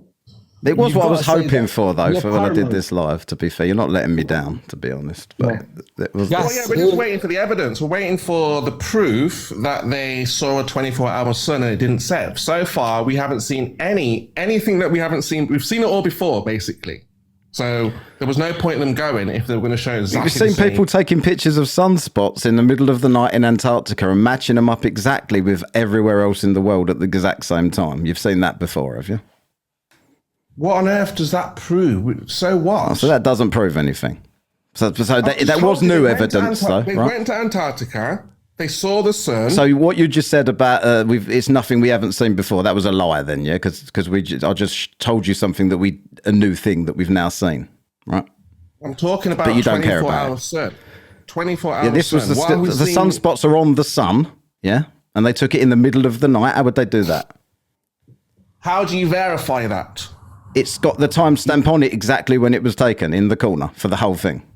It was You've what I got was to say hoping that. for, though, You're for when I did paranoid. this live, to be fair. You're not letting me down, to be honest. But it was. Gas- Well, yeah, we're just waiting for the evidence. We're waiting for the proof that they saw a 24-hour sun and it didn't set. So far, we haven't seen anything that we haven't seen. We've seen it all before, basically. So there was no point in them going if they were going to show exactly You've seen the same. people taking pictures of sunspots in the middle of the night in Antarctica and matching them up exactly with everywhere else in the world at the exact same time. You've seen that before, have you? What on earth does that prove? So what? So that doesn't prove anything. So I that just was told you new they went to evidence, though, They right? went to Antarctica. They saw the sun. So what you just said about it's nothing we haven't seen before. That was a lie, then, yeah? Because I just told you something a new thing that we've now seen, right? I'm talking about But you don't care about 24-hour it. sun. 24-hour Yeah, this was sun. What have we the seen- sunspots are on the sun, yeah, and they took it in the middle of the night. How would they do that? How do you verify that? It's got the timestamp on it exactly when it was taken in the corner for the whole thing.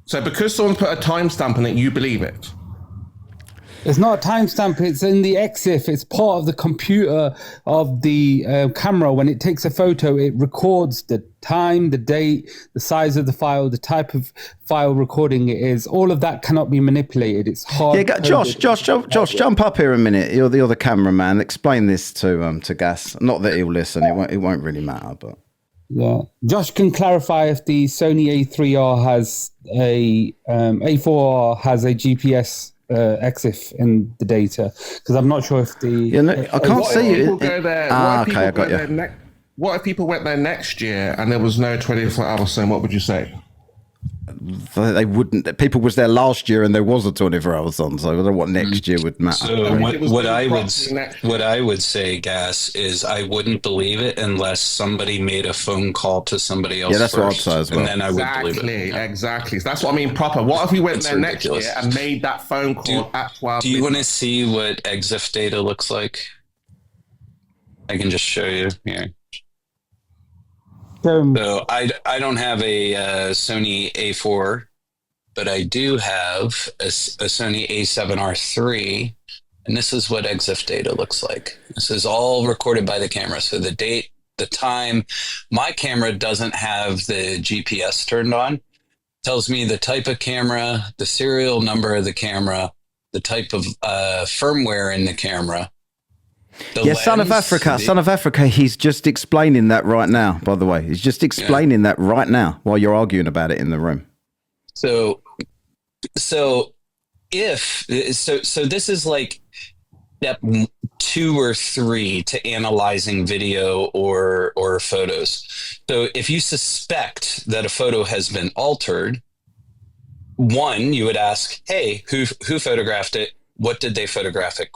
So because someone put a timestamp on it, you believe it? It's not a timestamp. It's in the EXIF. It's part of the computer of the camera. When it takes a photo, it records the time, the date, the size of the file, the type of file recording it is. All of that cannot be manipulated. It's hard. Yeah, Josh, jump up here a minute. You're the other cameraman. Explain this to Gas. Not that he'll listen. It won't really matter, but. Yeah, Josh can clarify if the Sony A3R has A4R has a GPS EXIF in the data, because I'm not sure if the. Yeah, no, I can't What see if you. people go there? Okay, I got you. What if people went there next year and there was no 24-hour sun? What would you say? They wouldn't. People was there last year and there was a 24-hour sun, so I don't know what next year would matter. So it was what really I would properly next year. what I would say, Gas, is I wouldn't believe it unless somebody made a phone call to somebody else. Yeah, that's what I'd first, say as well. and then I would believe it. Exactly. So that's what I mean. Proper. What if we went It's there ridiculous. next year and made that phone call at 12? Do you want to see what EXIF data looks like? I can just show you here. So I don't have a Sony A4, but I do have a Sony A7R3, and this is what EXIF data looks like. This is all recorded by the camera. So the date, the time. My camera doesn't have the GPS turned on. It tells me the type of camera, the serial number of the camera, the type of firmware in the camera. Yeah, Son of Africa, he's just explaining that right now, by the way. He's just explaining that right now while you're arguing about it in the room. So this is like step 2 or 3 to analyzing video or photos. So if you suspect that a photo has been altered, 1, you would ask, hey, who photographed it? What did they photograph it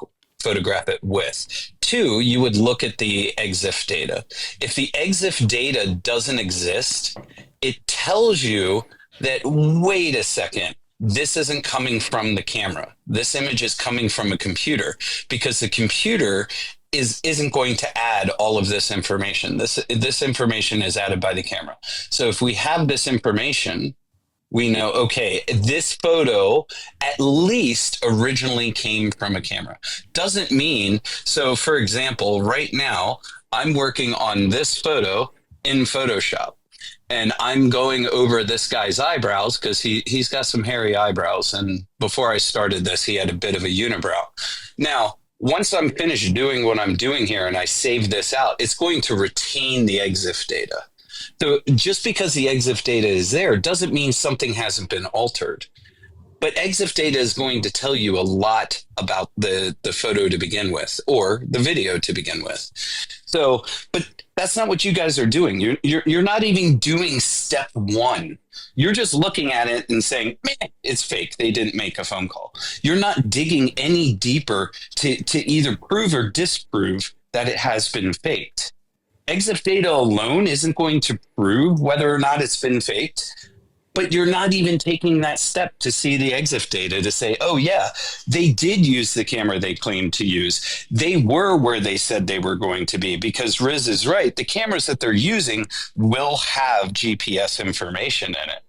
with? 2, you would look at the EXIF data. If the EXIF data doesn't exist, it tells you that, wait a second, this isn't coming from the camera. This image is coming from a computer, because the computer isn't going to add all of this information. This information is added by the camera. So if we have this information, we know, okay, this photo at least originally came from a camera. Doesn't mean, so for example, right now, I'm working on this photo in Photoshop, and I'm going over this guy's eyebrows because he's got some hairy eyebrows. And before I started this, he had a bit of a unibrow. Now, once I'm finished doing what I'm doing here and I save this out, it's going to retain the EXIF data. So just because the EXIF data is there doesn't mean something hasn't been altered. But EXIF data is going to tell you a lot about the photo to begin with, or the video to begin with. So, but that's not what you guys are doing. You're not even doing step 1. You're just looking at it and saying, man, it's fake. They didn't make a phone call. You're not digging any deeper to either prove or disprove that it has been faked. EXIF data alone isn't going to prove whether or not it's been faked. But you're not even taking that step to see the EXIF data to say, oh, yeah, they did use the camera they claimed to use. They were where they said they were going to be, because Riz is right. The cameras that they're using will have GPS information in it.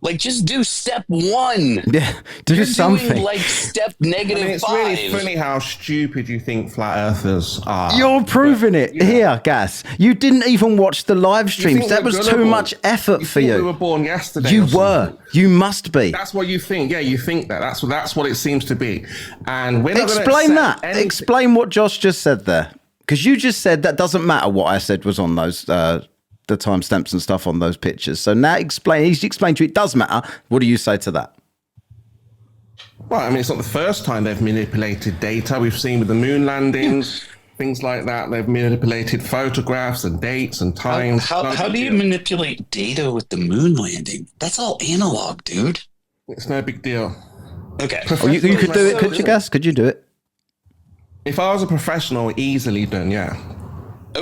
Like, just do step one. Yeah, do You're something. doing like step negative I mean, it's 5. really funny how stupid you think flat earthers are. You're proving it here, Gas. You didn't even watch the live streams. That was too much effort for you. We were born yesterday. You or something. were. You must be. That's what you think. Yeah, you think that. That's what it seems to be. And we're not Explain gonna that. accept anything. Explain what Josh just said there. Because you just said that doesn't matter what I said was on those the timestamps and stuff on those pictures. So now he's explained to you it does matter. What do you say to that? Well, I mean, it's not the first time they've manipulated data. We've seen with the moon landings, things like that. They've manipulated photographs and dates and times. How do you manipulate data with the moon landing? That's all analog, dude. It's no big deal. Okay. Oh, you could do it, could you, Gas? Could you do it? If I was a professional, easily done, yeah.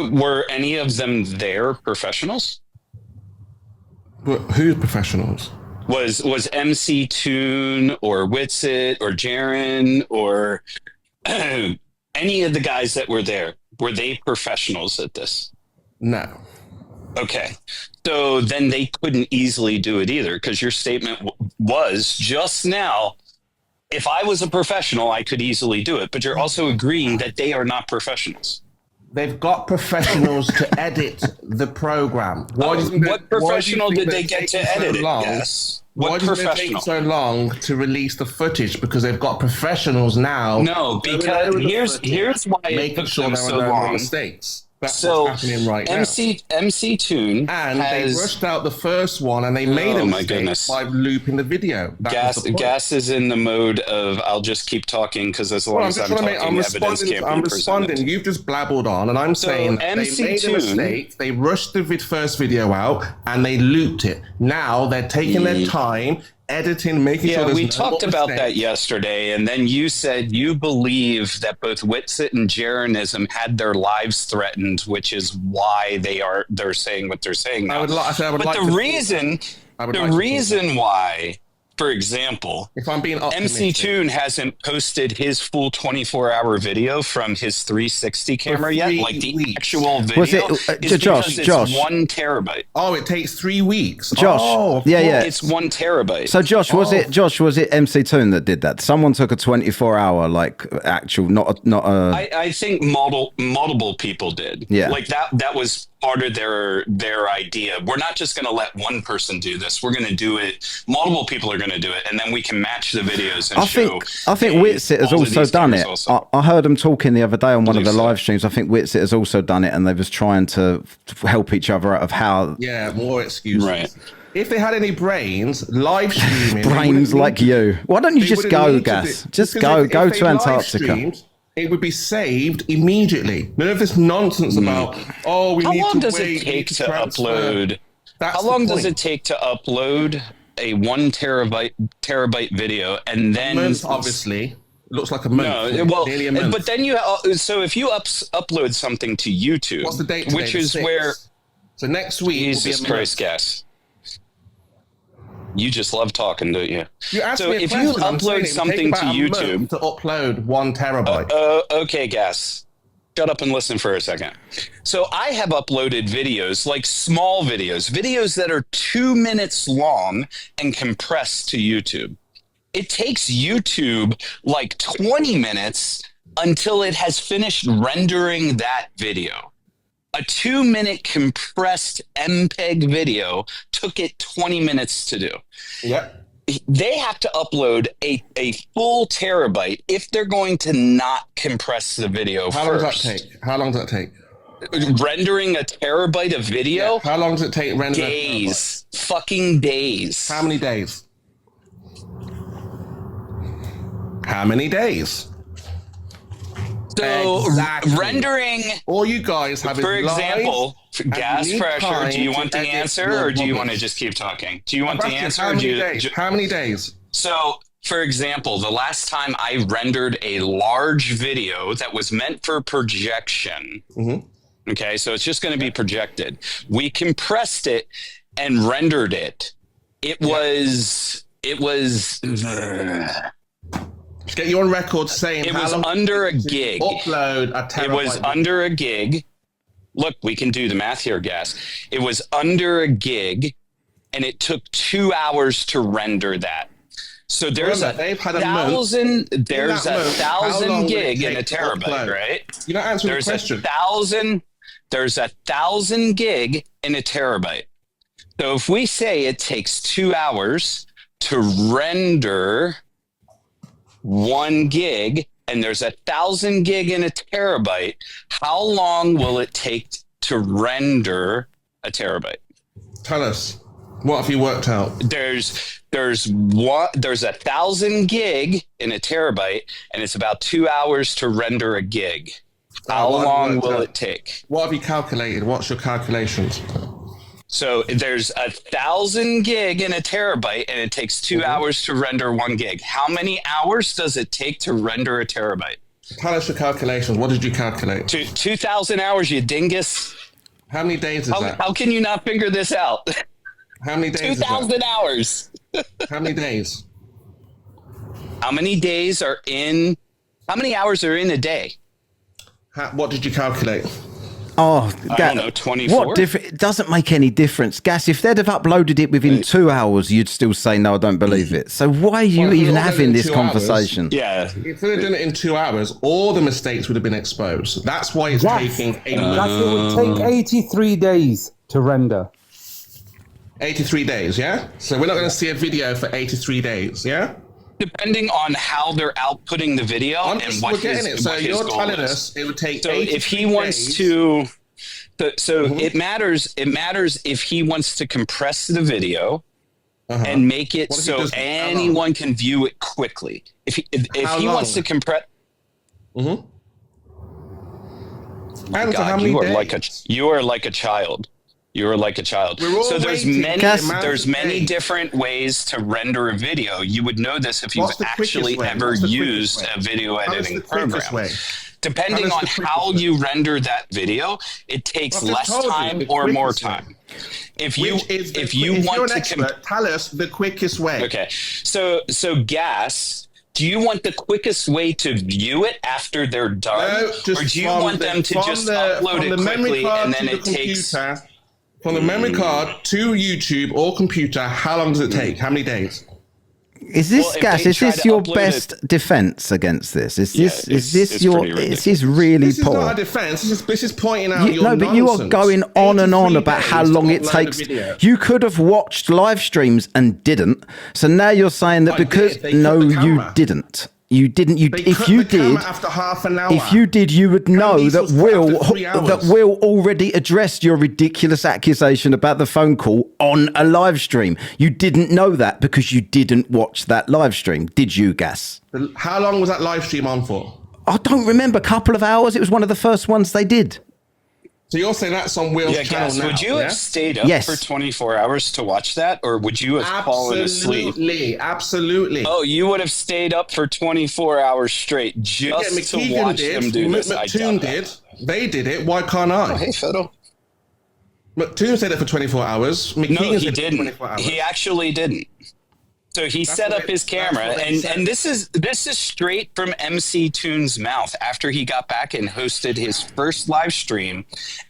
Were any of them there professionals? But who's professionals? Was MC Toon or Witsit or Jaren or any of the guys that were there, were they professionals at this? No. Okay. So then they couldn't easily do it either, because your statement was just now, if I was a professional, I could easily do it. But you're also agreeing that they are not professionals. They've got professionals to edit the program. What professional did they get to edit it? Yes. Why did it take so long to release the footage? Because they've got professionals now. No, because here's why it took them so long. Mistakes. That's So what's happening right now. MC Toon And has, they rushed out the first one, and they made a mistake by looping the video. Gas is in the mode of I'll just keep talking, because as long as I'm talking, evidence can't be presented. You've just blabbled on, and I'm saying they made a mistake. They rushed the first video out, and they looped it. Now they're taking their time, editing, making sure there's we no talked more about mistakes. that yesterday, and then you said you believe that both Witsit and Jarenism had their lives threatened, which is why they're saying what they're saying now. The reason why, for example, if I'm being MC Toon hasn't posted his full 24-hour video from his 360 camera yet, like the actual video, is Josh, because it's 1 terabyte. Oh, it takes 3 weeks. Josh, It's 1 terabyte. So Josh, was it MC Toon that did that? Someone took a 24-hour actual, not a. I think multiple people did. Yeah, like that was part of their idea. We're not just going to let one person do this. We're going to do it. Multiple people are going to do it, and then we can match the videos and I think Witsit has also done it. I heard him talking the other day on one of the live streams. I think Witsit has also done it, and they was trying to help each other out of how. Yeah, more excuses. Right. If they had any brains, live streaming. Brains like you. Why don't you just go, Gas? Just go to Antarctica. It would be saved immediately. None of this nonsense about, we need to wait. How long does it take to upload? How long does it take to upload a 1 terabyte video, and then months, obviously looks like a month. No, well, nearly a month. but then so if you upload something to YouTube, what's the date today? Which is where? So next week. Jesus Christ, Gas. You just love talking, don't you? You asked me a if question, you upload something to YouTube, to upload 1 terabyte. Okay, Gas. Shut up and listen for a second. So I have uploaded videos, like small videos that are 2 minutes long and compressed to YouTube. It takes YouTube like 20 minutes until it has finished rendering that video. A 2-minute compressed MPEG video took it 20 minutes to do. Yep. They have to upload a full terabyte if they're going to not compress the video How long does that take? Rendering a terabyte of video? Yeah. How long does it take rendering? Days. Fucking days. How many days? How many days? So rendering, all you guys have, for example, gas pressure. Do you want the answer, or do you want to just keep talking? Do you want the answer? How many days? So, for example, the last time I rendered a large video that was meant for projection. Mm-hmm. Okay, so it's just going to be projected. We compressed it and rendered it It was. Just get you on record saying It how was long under a it takes to gig. Upload a terabyte. It was under a gig. Look, we can do the math here, Gas. It was under a gig, and it took 2 hours to render that. So there's they've had a thousand. There's a month, how long 1,000 will it gig take in a to terabyte, upload? right? You're not answering There's the question. 1,000. There's 1,000 gig in a terabyte. So if we say it takes 2 hours to render 1 gig, and there's 1,000 gig in a terabyte, how long will it take to render a terabyte? Tell us. What have you worked out? There's 1,000 gig in a terabyte, and it's about 2 hours to render a gig. How what have you long worked will out? it take? What have you calculated? What's your calculations? So there's 1,000 gig in a terabyte, and it takes 2 hours to render 1 gig. How many hours does it take to render a terabyte? Tell us your calculations. What did you calculate? 2,000 hours, you dingus. How many days is that? How can you not figure this out? How many days is 2,000 hours. that? How many days? How many hours are in a day? What did you calculate? Oh, I don't know, 24? What it doesn't make any difference. Gas, if they'd have uploaded it within 2 hours, you'd still say, no, I don't believe it. So why are you Well, if even you're having doing this 2 hours, conversation? Yeah. If they'd done it in 2 hours, all the mistakes would have been exposed. That's why it's taking 8 months. It would take 83 days to render. 83 days, yeah? So we're not going to see a video for 83 days, yeah? Depending on how they're outputting the video and what we're getting his, it. So what his you're goal telling is. us it would take So 83 if he wants days. to, it matters. It matters if he wants to compress the video and make it What if he so does- how long? anyone can view it quickly. If How he wants to long? compress, And for how God, many you are days? like a child. You are like a child. We're all So there's waiting many for the amount there's of many days. different ways to render a video. You would know this if you've What's the quickest actually way? ever What's the quickest used way? a video How is editing the quickest program. way? Depending How on is the how quickest you render that video, it takes I've just less told you, time the or more quickest way. time. If you Which is if the- you if you're want an to expert, tell us the quickest way. okay, so Gas, do you want the quickest way to view it after they're done, No, just or do you from want the- them to from just the- upload from it the memory quickly card and to then the it takes? computer, from the memory card to YouTube or computer? How long does it take? How many days? Is this, Well, if Gas, they is try this to your upload best defense against this? Is this it's your pretty is this really This is poor? not a defense. This is pointing out your No, but you are nonsense. going on and on 83 about how days to long it upload a takes. video. You could have watched live streams and didn't. So now you're saying that I because did. They cut no, the you camera. didn't. You didn't. You They if cut you the camera did. after half an hour. If you did, you would know these that was put after 3 that hours. Will already addressed your ridiculous accusation about the phone call on a live stream. You didn't know that because you didn't watch that live stream, did you, Gas? How long was that live stream on for? I don't remember. A couple of hours. It was one of the first ones they did. So you're saying that's on Will's Yeah, channel Gas, now? would you yeah? have stayed up Yes. for 24 hours to watch that, or would you have fallen asleep? Absolutely. Oh, you would have stayed up for 24 hours straight just Yeah, to McKeegan watch them did. do this. I McToon doubt that. did. They did it. Why can't I? Hey, Fiddle. McToon said it for 24 hours. McKeegan No, he said it for didn't. 24 hours. He actually didn't. So he set what up they- his camera, that's what they said. and this is straight from MC Toon's mouth after he got back and hosted his first live stream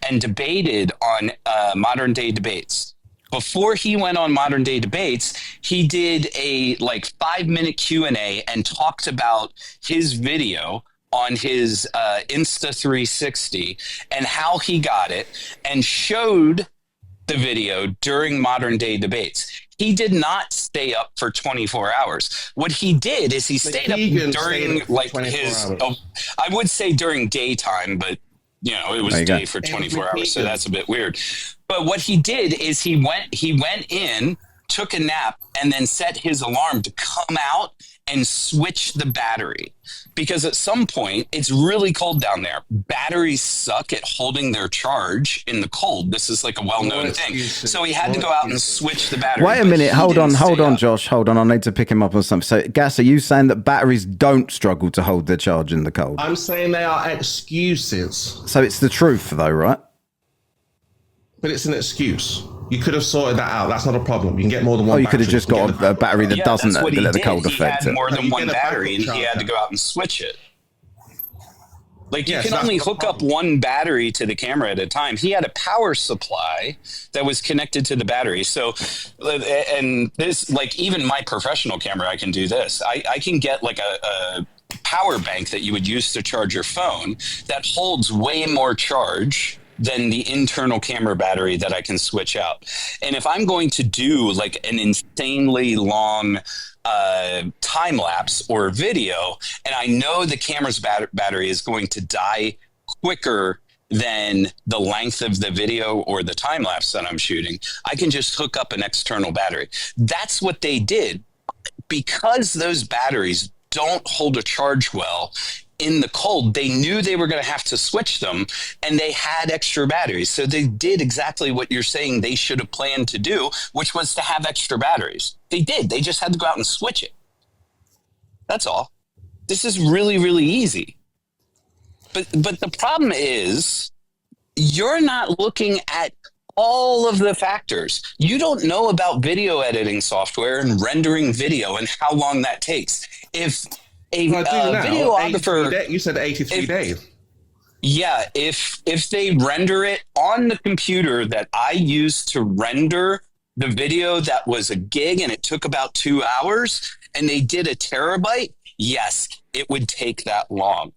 and debated on Modern Day Debates. Before he went on Modern Day Debates, he did a 5-minute Q&A and talked about his video on his Insta 360 and how he got it, and showed the video during Modern Day Debates. He did not stay up for 24 hours. What he did is he stayed up McKeegan during stayed up for 24 his hours. I would say during daytime, but it was There you go. day for 24 hours, so McKeegan. that's a bit weird. But what he did is he went in, took a nap, and then set his alarm to come out and switch the battery. Because at some point, it's really cold down there. Batteries suck at holding their charge in the cold. This is like a well-known No thing. excuses. So he had to No go out and excuses. switch the battery. Wait a but minute. he Hold didn't on, stay up. Josh. Hold on. I need to pick him up on something. So, Gas, are you saying that batteries don't struggle to hold their charge in the cold? I'm saying they are excuses, So it's the truth, though, right? but it's an excuse. You could have sorted that out. That's not a problem. You can get more than one. Oh, you could have battery. just got a battery that doesn't that's what he let the did. cold He affect had it. more than You one get a battery, and backup he had to charger. go out and switch it. Like, you Yes, can that's only the hook up problem. one battery to the camera at a time. He had a power supply that was connected to the battery. So, and this, like, even my professional camera, I can do this. I can get like a power bank that you would use to charge your phone that holds way more charge than the internal camera battery that I can switch out. And if I'm going to do like an insanely long time lapse or video, and I know the camera's battery is going to die quicker than the length of the video or the time lapse that I'm shooting, I can just hook up an external battery. That's what they did. Because those batteries don't hold a charge well in the cold, they knew they were going to have to switch them, and they had extra batteries. So they did exactly what you're saying they should have planned to do, which was to have extra batteries. They did. They just had to go out and switch it. That's all. This is really, really easy. But the problem is you're not looking at all of the factors. You don't know about video editing software and rendering video and how long that takes. If a Well, I do now. videographer, You said 83 days. yeah, if they render it on the computer that I used to render the video that was a gig and it took about 2 hours, and they did a terabyte, yes, it would take that long.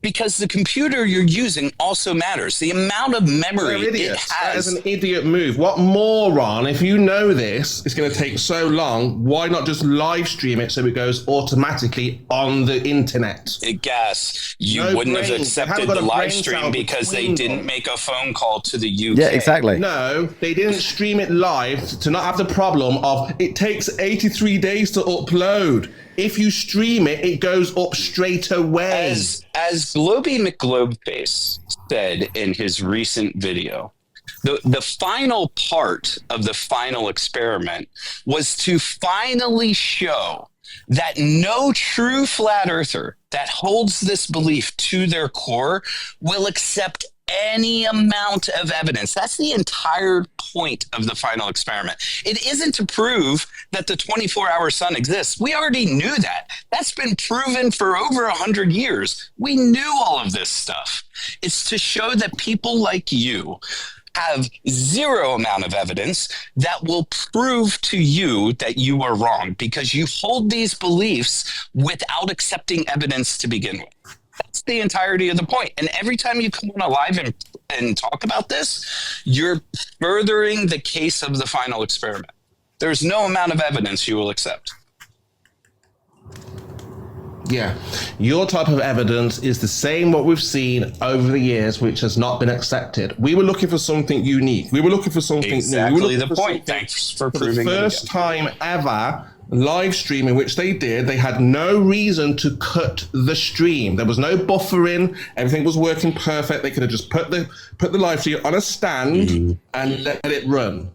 Because the computer you're using also matters. The amount of memory it That has. is an idiot move. What moron, if you know this, it's going to take so long, why not just live stream it so it goes automatically on the internet? Gas, you No wouldn't have brain. They accepted haven't got the a live brain stream cell because they between didn't them. make a phone call to the UK. Yeah, exactly. No, they didn't stream it live to not have the problem of it takes 83 days to upload. If you stream it, it goes up straight away. As Globy McGlobeface said in his recent video, the final part of the final experiment was to finally show that no true flat earther that holds this belief to their core will accept any amount of evidence. That's the entire point of the final experiment. It isn't to prove that the 24-hour sun exists. We already knew that. That's been proven for over 100 years. We knew all of this stuff. It's to show that people like you have zero amount of evidence that will prove to you that you are wrong, because you hold these beliefs without accepting evidence to begin with. That's the entirety of the point. And every time you come on a live and talk about this, you're furthering the case of the final experiment. There's no amount of evidence you will accept. Yeah, your type of evidence is the same what we've seen over the years, which has not been accepted. We were looking for something unique. We were looking for something new. We were Exactly looking the for point. something Thanks for the proving it first again. time ever live streaming, which they did. They had no reason to cut the stream. There was no buffering. Everything was working perfect. They could have just put the live stream on a stand and let it run.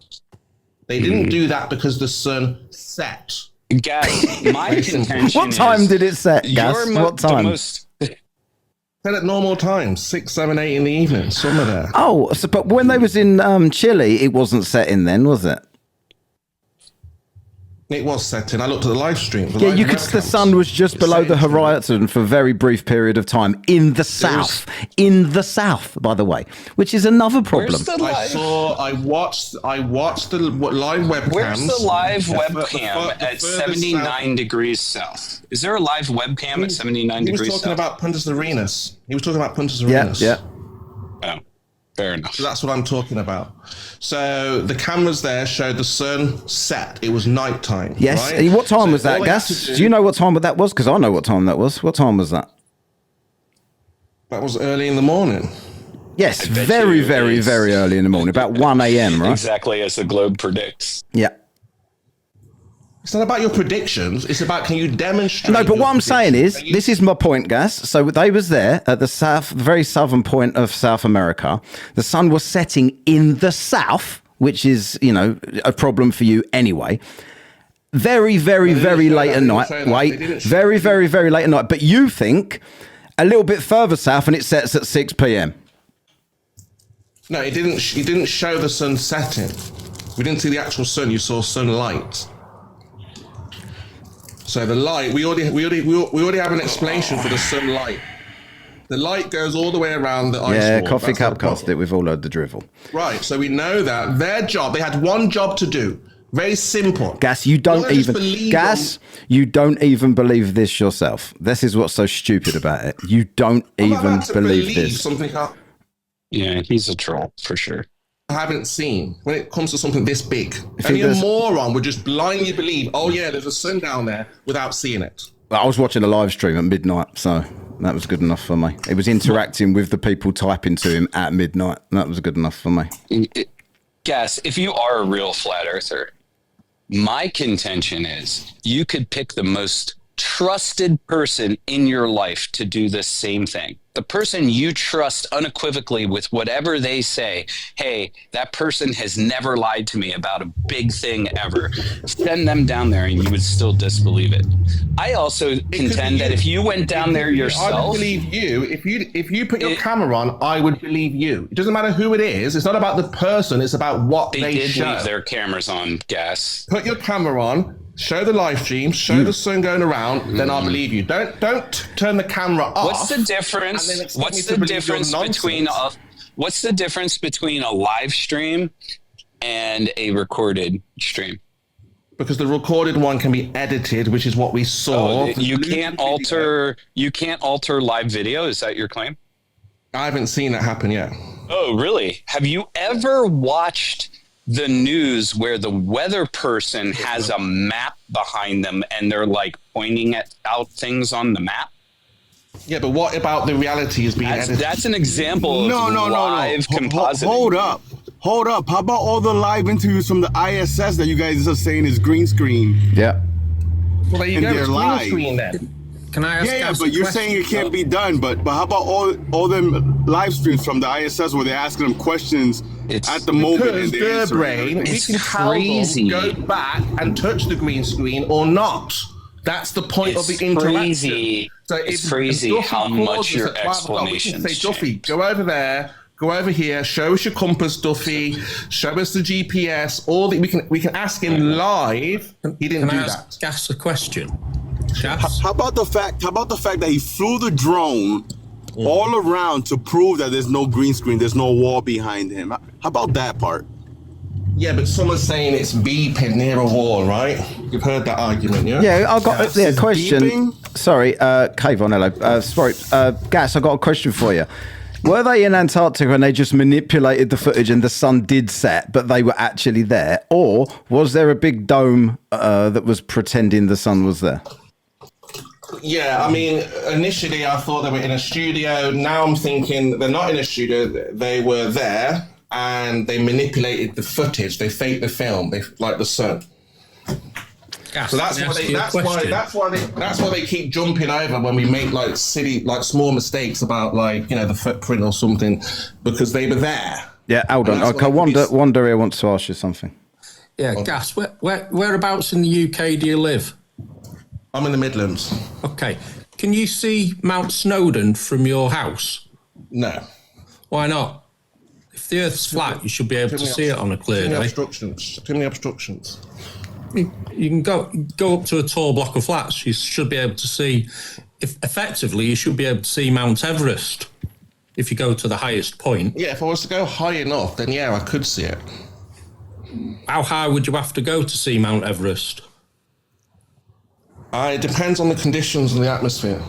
They didn't do that because the sun set. Gas, my contention What time is did it set, Gas? What time? Set at normal times, 6, 7, 8 in the evening, somewhere there. Oh, so, but when they was in Chile, it wasn't setting then, was it? It was setting. I looked at the live stream. Yeah, you could. The sun was just below the horizon for a very brief period of time in the south. In the south, by the way, which is another problem. Where's the live? I watched the live webcams. Where's the live The webcam at furthest 79 south. degrees south? Is there a live webcam at 79 He was degrees talking south? about Punta Arenas. He was talking about Punta Yeah, Arenas. yeah. Oh, fair enough. So that's what I'm talking about. So the cameras there showed the sun set. It was nighttime. Yes. Right? What time So was that, all they had Gas? to Do you know what time that was? Because I know what time that was. What time was that? That was early in the morning. Yes, bet very, you very, it's- very early in the morning, about 1 a.m., right? Exactly as the globe predicts. Yeah. It's not about your predictions. It's about can you demonstrate. No, but your what I'm saying is, predictions? this is my point, Gas. So they was there at the south, very southern point of South America. The sun was setting in the south, which is, you know, a problem for you anyway. Very, very, very late at night. Wait, very, very, very late at night. But you think a little bit further south and it sets at 6 p.m. No, it didn't. It didn't show the sun setting. We didn't see the actual sun. You saw sunlight. So the light, we already have an explanation for the sunlight. The light goes all the way around the ice wall. Yeah, Coffee Cup cast it. We've all heard the drivel. Right, so we know that their job, they had one job to do. Very simple. Gas, you don't even believe this yourself. This is what's so stupid about it. You don't even believe this. Something Yeah, he's a troll for sure. I haven't seen when it comes to something this big. Only a moron would just blindly believe, oh yeah, there's a sun down there without seeing it. I was watching a live stream at midnight, so that was good enough for me. It was interacting with the people typing to him at midnight. That was good enough for me. Gas, if you are a real flat earther, my contention is you could pick the most trusted person in your life to do the same thing. The person you trust unequivocally with whatever they say, hey, that person has never lied to me about a big thing ever. Send them down there and you would still disbelieve it. I also contend that if you went down there yourself... I would believe you. If you put your camera on, I would believe you. It doesn't matter who it is. It's not about the person. It's about what they did show. Leave their cameras on, Gas. Put your camera on. Show the live stream, show the sun going around, then I'll believe you. Don't turn the camera off. What's the difference? What's the difference between a live stream and a recorded stream? Because the recorded one can be edited, which is what we saw. You can't alter live video. Is that your claim? I haven't seen that happen yet. Oh, really? Have you ever watched the news where the weather person has a map behind them and they're like pointing out things on the map? Yeah, but what about the reality is being edited? That's an example of live compositing. Hold up. How about all the live interviews from the ISS that you guys are saying is green screen? Yeah. Well, there you go. It's green screen then. Can I ask? Yeah, but you're saying it can't be done. But how about all them live streams from the ISS where they're asking them questions at the moment and their brain, we can crazy. Go back and touch the green screen or not. That's the point of the interaction. Crazy. So it's crazy how much your explanations say, Duffy, go over there. Go over here. Show us your compass, Duffy. Show us the GPS. We can ask him live. He didn't do that. Gas a question. How about the fact that he flew the drone all around to prove that there's no green screen, there's no wall behind him? How about that part? Yeah, but someone's saying it's beeping near a wall, right? You've heard that argument, yeah? Yeah, I've got a question. Beeping? Sorry, Kayvon, hello. Sorry, Gas, I've got a question for you. Were they in Antarctica and they just manipulated the footage and the sun did set, but they were actually there? Or was there a big dome that was pretending the sun was there? Yeah, I mean, initially I thought they were in a studio. Now I'm thinking they're not in a studio. They were there and they manipulated the footage. They faked the film. They like the sun. Gas, so that's why they keep jumping over when we make like small mistakes about the footprint or something, because they were there. Yeah, hold on. Okay, Wanda here wants to ask you something. Yeah, Gas, whereabouts in the UK do you live? I'm in the Midlands. Okay. Can you see Mount Snowdon from your house? No. Why not? If the Earth's flat, you should be able to see it on a clear day. Too many obstructions. You can go up to a tall block of flats. You should be able to see. Effectively, you should be able to see Mount Everest if you go to the highest point. Yeah, if I was to go high enough, then yeah, I could see it. How high would you have to go to see Mount Everest? It depends on the conditions in the atmosphere.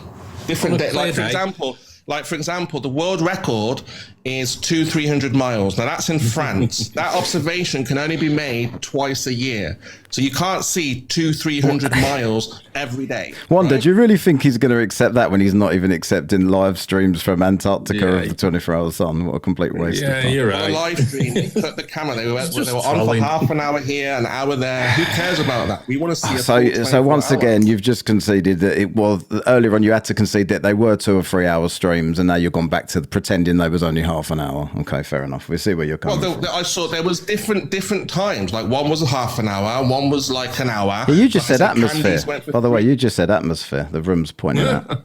Different day. For example, the world record is 200-300 miles. Now that's in France. That observation can only be made twice a year. So you can't see 200-300 miles every day. Wanda, do you really think he's going to accept that when he's not even accepting live streams from Antarctica of the 24-hour sun? What a complete waste of time. Yeah, you're right. On a live stream, they put the camera. They were on for half an hour here, an hour there. Who cares about that? We want to see So once again, you've just conceded that it was earlier on. You had to concede that they were 2 or 3 hour streams, and now you've gone back to pretending they was only half an hour. Okay, fair enough. We see where you're coming from. I saw there was different times. Like one was a half an hour, one was like an hour. Yeah, you just said atmosphere. By the way, you just said atmosphere. The room's pointing out.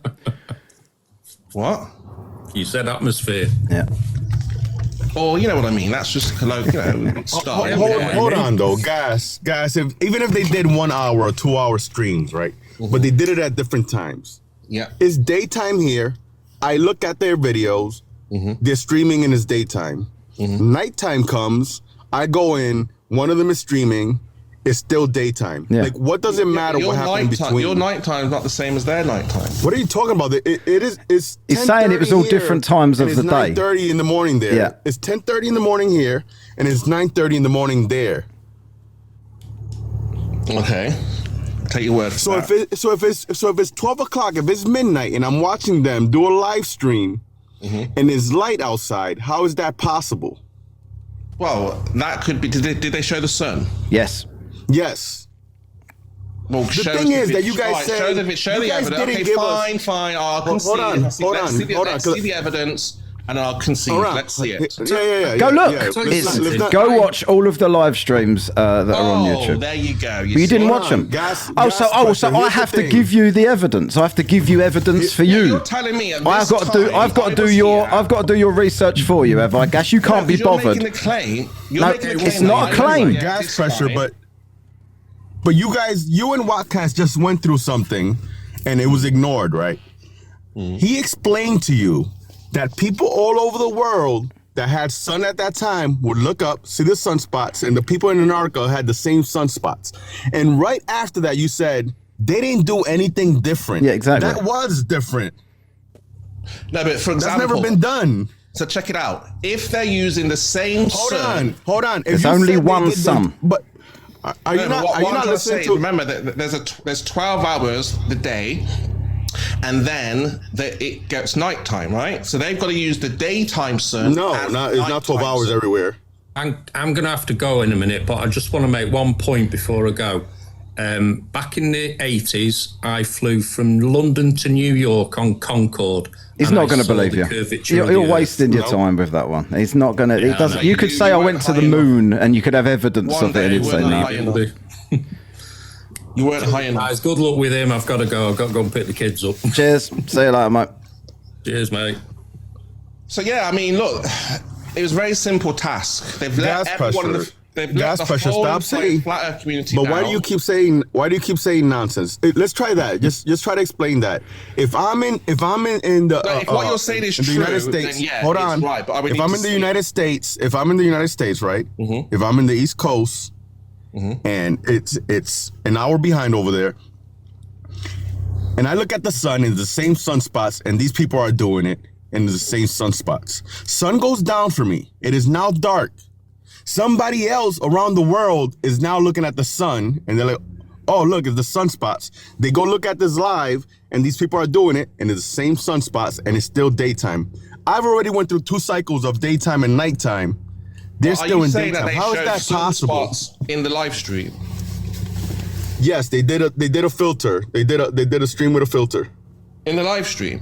What? You said atmosphere. Yeah. Or you know what I mean? That's just style. Hold on though, guys. Even if they did 1 hour or 2 hour streams, right? But they did it at different times. Yeah. It's daytime here. I look at their videos. They're streaming in it's daytime. Nighttime comes. I go in. One of them is streaming. It's still daytime. Yeah. Like, what does it matter what happened between? Your nighttime is not the same as their nighttime. What are you talking about? It's He's saying it was all different times of the day. It's 9:30 in the morning there. Yeah. It's 10:30 in the morning here, and it's 9:30 in the morning there. Okay. Take your word for that. So if it's 12 o'clock, if it's midnight, and I'm watching them do a live stream, and it's light outside, how is that possible? Well, that could be. Did they show the sun? Yes. Yes. Well, the thing is that you guys said show the evidence. Okay, fine. I'll concede. Let's see the evidence, and I'll concede. Let's see it. Yeah. Go look. Go watch all of the live streams that are on YouTube. There you go. You didn't watch them. So I have to give you the evidence. I have to give you evidence for you. You're telling me I've got to do your research for you, have I? Gas, you can't be bothered. You're making a claim. It's not a claim. Gas pressure, but you guys, you and Wattcast just went through something, and it was ignored, right? He explained to you that people all over the world that had sun at that time would look up, see the sunspots, and the people in Antarctica had the same sunspots. And right after that, you said they didn't do anything different. Yeah, exactly. That was different. No, but for example, that's never been done. So check it out. If they're using the same sun, hold on. There's only one sun. But are you not listening to? Remember that there's 12 hours the day, and then it gets nighttime, right? So they've got to use the daytime sun. No, it's not 12 hours everywhere. I'm going to have to go in a minute, but I just want to make one point before I go. Back in the 80s, I flew from London to New York on Concorde. He's not going to believe you. You're wasting your time with that one. He's not going to. It doesn't. You could say I went to the moon, and you could have evidence of it, and he'd say no. You weren't high enough. Guys, good luck with him. I've got to go. I've got to go and pick the kids up. Cheers. See you later, mate. Cheers, mate. So yeah, I mean, look, it was a very simple task. They've let everyone. Gas pressure. Stop saying. Flat Earth community. But why do you keep saying? Why do you keep saying nonsense? Let's try that. Just try to explain that. If I'm in the if what you're saying is in the true, United States, then yeah, hold on. It's right, but if I'm in the United States, right? If I'm in the East Coast, and it's an hour behind over there, and I look at the sun and the same sunspots, and these people are doing it in the same sunspots. Sun goes down for me. It is now dark. Somebody else around the world is now looking at the sun, and they're like, oh, look, it's the sunspots. They go look at this live, and these people are doing it, and it's the same sunspots, and it's still daytime. I've already went through 2 cycles of daytime and nighttime. They're still in daytime. How is that possible? In the live stream? Yes, they did a filter. They did a stream with a filter. In the live stream?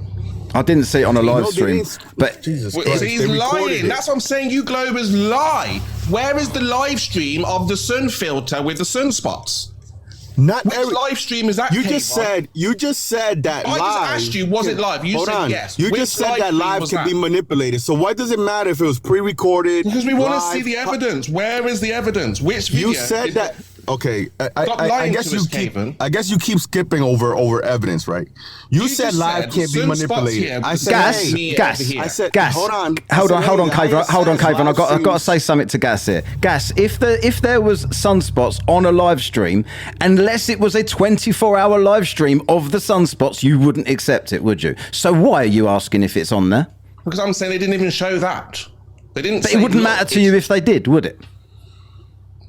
I didn't see it on a live stream, but Jesus Christ, he's lying. That's what I'm saying. You Globers lie. Where is the live stream of the sun filter with the sunspots? Which live stream is that? You just said that live. I just asked you, was it live? You said yes. You just said that live can be manipulated. So why does it matter if it was pre-recorded? Because we want to see the evidence. Where is the evidence? Which video? You said that. Okay, I guess you keep skipping over evidence, right? You said live can't be manipulated. I said Gas. Hold on, Caven. I've got to say something to Gas here. Gas, if there was sunspots on a live stream, unless it was a 24-hour live stream of the sunspots, you wouldn't accept it, would you? So why are you asking if it's on there? Because I'm saying they didn't even show that. They didn't. But it wouldn't matter to you if they did, would it?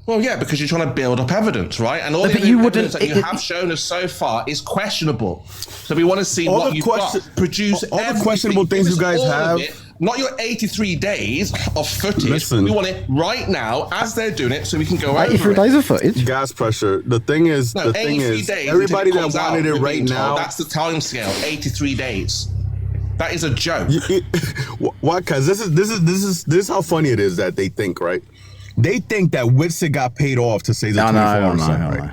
Well, yeah, because you're trying to build up evidence, right? And all the evidence that you have shown us so far is questionable. So we want to see what you've got. Produce all the questionable things you guys have. Not your 83 days of footage. Listen. We want it right now as they're doing it, so we can go over 83 days of footage? Gas pressure. The thing is, everybody that wanted it right now. That's the time scale. 83 days. That is a joke. Why? Because this is how funny it is that they think, right? They think that Witsit got paid off to say the 24-hour sun, right?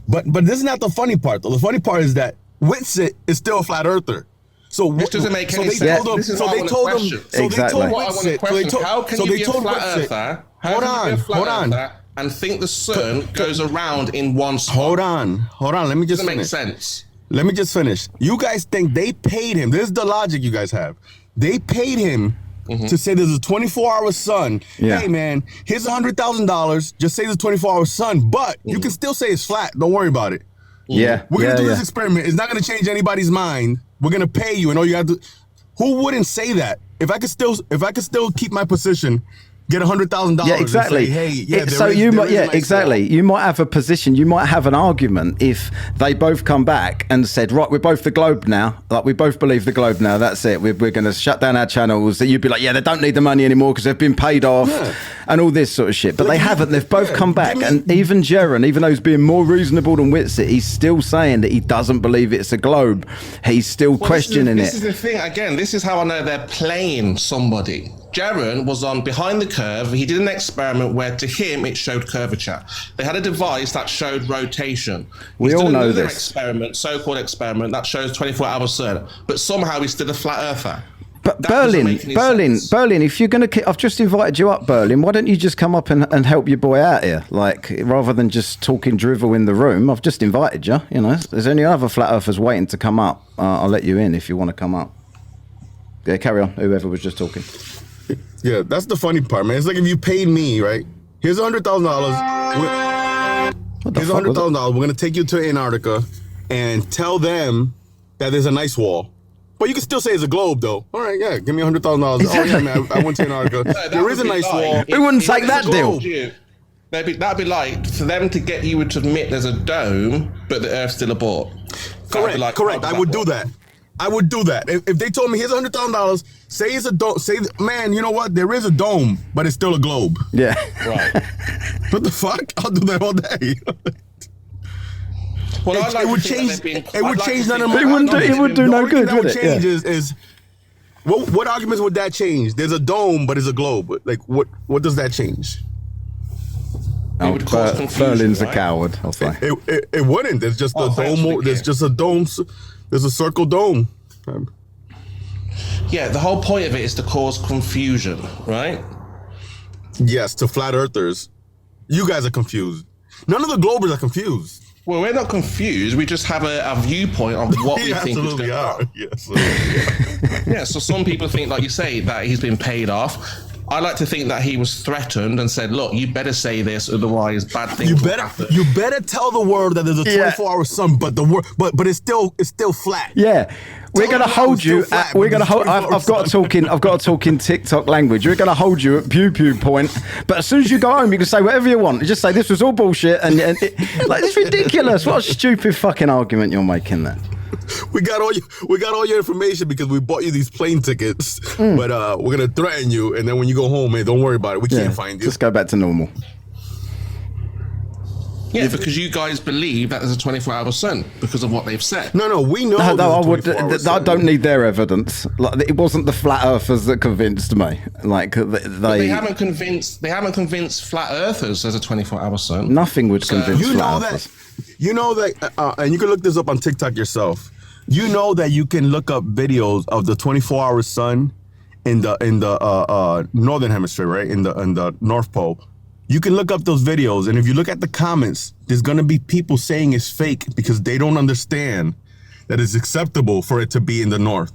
But this is not the funny part, though. The funny part is that Witsit is still a flat earther. So This doesn't make any sense. This is So what I they wanna told them. question. So Exactly. they told What I want to question: how can you be a flat earther? Hold on. And think the sun goes around in one spot? Hold on. Let me just Doesn't finish. make sense. Let me just finish. You guys think they paid him? This is the logic you guys have. They paid him to say there's a 24-hour sun. Yeah. Hey man, here's $100,000. Just say there's a 24-hour sun, but you can still say it's flat. Don't worry about it. Yeah. We're gonna do this experiment. It's not gonna change anybody's mind. We're gonna pay you, and all you have to. Who wouldn't say that? If I could still keep my position, get $100,000. Yeah, exactly. Say, hey, yeah. So you might, exactly. You might have a position. You might have an argument if they both come back and said, right, we're both the globe now. Like we both believe the globe now. That's it. We're going to shut down our channels. You'd be like, yeah, they don't need the money anymore because they've been paid off and all this sort of shit. But they haven't. They've both come back. And even Jaron, even though he's being more reasonable than Witsit, he's still saying that he doesn't believe it's a globe. He's still questioning This is the thing. Again, this is how I know they're playing somebody. Jaron was on Behind the Curve. He did an experiment where to him it showed curvature. They had a device that showed rotation. We all know another this. Experiment, so-called experiment, that shows 24-hour sun. But somehow he's still a flat earther. But That doesn't make any sense. Berlin, if you're going to, I've just invited you up, Berlin. Why don't you just come up and help your boy out here? Like, rather than just talking drivel in the room, I've just invited you. You know, if there's any other flat earthers waiting to come up, I'll let you in if you want to come up. Yeah, carry on, whoever was just talking. Yeah, that's the funny part, man. It's like if you paid me, right? Here's $100,000. Here's $100,000. We're gonna take you to Antarctica and tell them that there's an ice wall. But you can still say it's a globe, though. All right, yeah, give me $100,000. Oh yeah, man, I went to Antarctica. There is an ice wall. Who wouldn't take that deal? That'd be like for them to get you to admit there's a dome, but the Earth's still a ball. Correct. I would do that. I would do that. If they told me here's $100,000, say it's a dome. Say, man, you know what? There is a dome, but it's still a globe. Yeah. Right. What the fuck? I'll do that all day. Well, it would change. It would change none of my. It would do no good, would it? Change is what arguments would that change? There's a dome, but it's a globe. Like what does that change? It would cause confusion, Berlin's right? a coward, I'll say. It wouldn't. There's just a dome. There's just a dome. There's a circle dome. Yeah, the whole point of it is to cause confusion, right? Yes, to flat earthers. You guys are confused. None of the globers are confused. Well, we're not confused. We just have a viewpoint of what we think is going on. Yes. Yeah, so some people think, like you say, that he's been paid off. I like to think that he was threatened and said, look, you better say this, otherwise bad things will happen. You better tell the world that there's a 24-hour sun, but but it's still flat. Yeah. We're going to hold you at, we're going to hold, I've got to talk in TikTok language. We're going to hold you at pew point. But as soon as you go home, you can say whatever you want. You just say this was all bullshit. And like, it's ridiculous. What a stupid fucking argument you're making there. We got all your information because we bought you these plane tickets. But we're going to threaten you. And then when you go home, man, don't worry about it. We can't find you. Just go back to normal. Yeah, because you guys believe that there's a 24-hour sun because of what they've said. No, we know. I don't need their evidence. Like, it wasn't the flat earthers that convinced me. Like they haven't convinced flat earthers there's a 24-hour sun. Nothing would convince flat earthers. You know that, and you can look this up on TikTok yourself. You know that you can look up videos of the 24-hour sun in the northern hemisphere, right? In the North Pole. You can look up those videos, and if you look at the comments, there's gonna be people saying it's fake because they don't understand that it's acceptable for it to be in the north.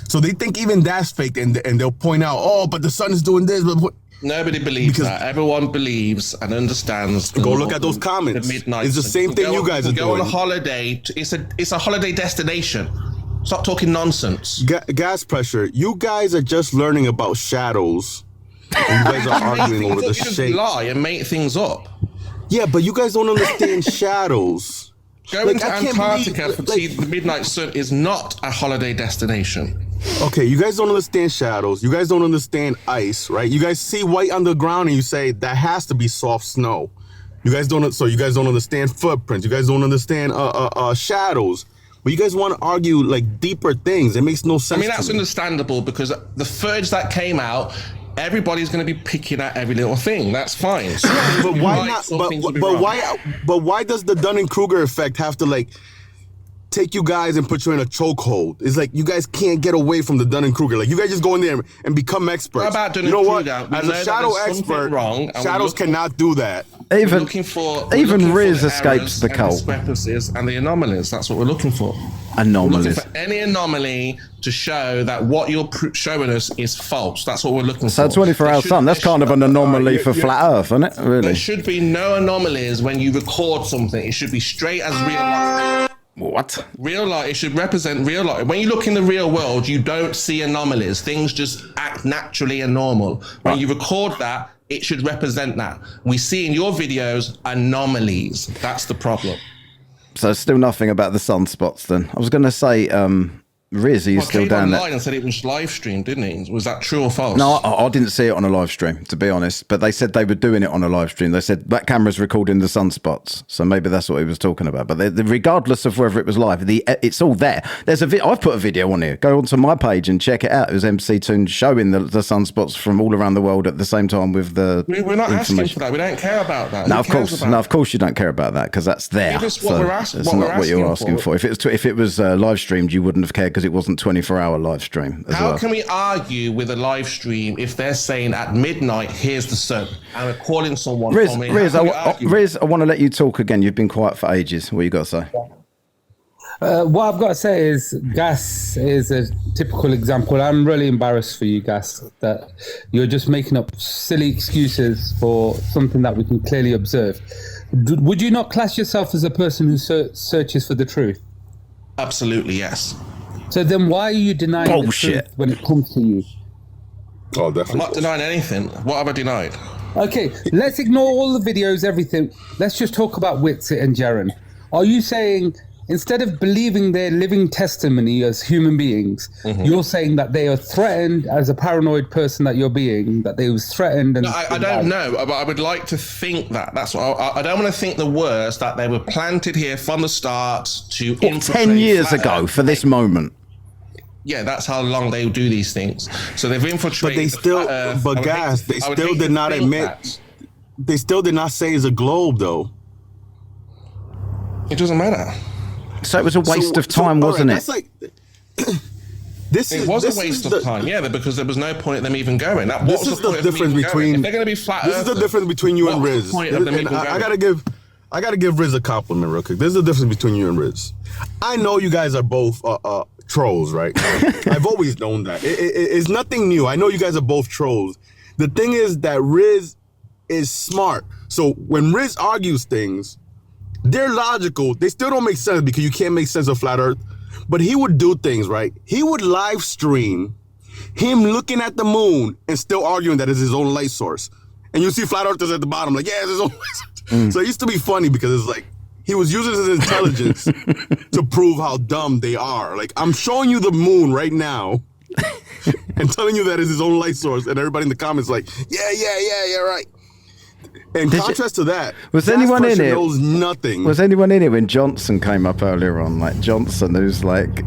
So they think even that's fake, and they'll point out, oh, but the sun is doing this. But nobody believes that. Everyone believes and understands. Go look at those comments. The midnight. It's the same thing you guys are doing. Go on a holiday. It's a holiday destination. Stop talking nonsense. Gas pressure. You guys are just learning about shadows. And you guys are arguing over the shape. Lie and make things up. Yeah, but you guys don't understand shadows. Going to Antarctica to see the midnight sun is not a holiday destination. Okay, you guys don't understand shadows. You guys don't understand ice, right? You guys see white on the ground and you say that has to be soft snow. You guys don't understand footprints. You guys don't understand shadows. But you guys want to argue like deeper things. It makes no sense. I mean, that's understandable because the footage that came out, everybody's going to be picking at every little thing. That's fine. So but why not? But why does the Dunning-Kruger effect have to like? take you guys and put you in a chokehold. It's like you guys can't get away from the Dunning-Kruger. Like you guys just go in there and become experts. How about you know what? As a know shadow expert, shadows cannot do that. Even Riz the escapes the cult. Discrepancies and the anomalies. That's what we're looking for. Anomalies. We're looking for any anomaly to show that what you're showing us is false. That's what we're looking for. So 24-hour sun, that's kind of an anomaly for flat Earth, isn't it? Really? There should be no anomalies when you record something. It should be straight as real life. What? Real life, it should represent real life. When you look in the real world, you don't see anomalies. Things just act naturally and normal. When you record that, it should represent that. We see in your videos anomalies. That's the problem. So still nothing about the sunspots then. I was going to say, Riz, are you still down there? And said it was live streamed, didn't he? Was that true or false? No, I didn't see it on a live stream, to be honest. But they said they were doing it on a live stream. They said that camera's recording the sunspots, so maybe that's what he was talking about. But regardless of whether it was live, it's all there. There's I've put a video on here. Go onto my page and check it out. It was MC Toon showing the sunspots from all around the world at the same time with the. We're not asking for that. We don't care about that. No, of course you don't care about that because that's there. It's what we're asking. It's not what you're asking for. If it was live streamed, you wouldn't have cared because it wasn't 24-hour live stream as well. How can we argue with a live stream if they're saying at midnight, here's the sun, and we're calling someone? Riz, I want to let you talk again. You've been quiet for ages. What you got to say? What I've got to say is Gas is a typical example. I'm really embarrassed for you, Gas, that you're just making up silly excuses for something that we can clearly observe. Would you not class yourself as a person who searches for the truth? Absolutely, yes. So then why are you denying the truth when it comes to you? Oh, definitely. I'm not denying anything. What have I denied? Okay, let's ignore all the videos, everything. Let's just talk about Witsit and Jaren. Are you saying, instead of believing their living testimony as human beings, you're saying that they are threatened as a paranoid person that you're being, that they was threatened? And no, I don't know, but I would like to think that. That's what I don't want to think the worst, that they were planted here from the start to 10 years ago for this moment. Yeah, that's how long they do these things. So they've infiltrated. But they still, they still did not admit. That. They still did not say it's a globe, though. It doesn't matter. So it was a waste of time, wasn't it? That's like, it was a waste of time, yeah, because there was no point in them even going. This is the difference between. If they're going to be flat This is the difference between you and Riz. I gotta give Riz a compliment real quick. This is the difference between you and Riz. I know you guys are both trolls, right? I've always known that. It's nothing new. I know you guys are both trolls. The thing is that Riz is smart. So when Riz argues things, they're logical. They still don't make sense because you can't make sense of flat Earth. But he would do things, right? He would live stream him looking at the moon and still arguing that it's his own light source. And you see flat earthers at the bottom, like, yeah, it's his own light source. So it used to be funny because it's like, he was using his intelligence to prove how dumb they are. Like, I'm showing you the moon right now and telling you that it's his own light source. And everybody in the comments like, yeah, right. In contrast to that, was anyone in it? Knows nothing. Was anyone in it when Johnson came up earlier on? Like Johnson, who's like,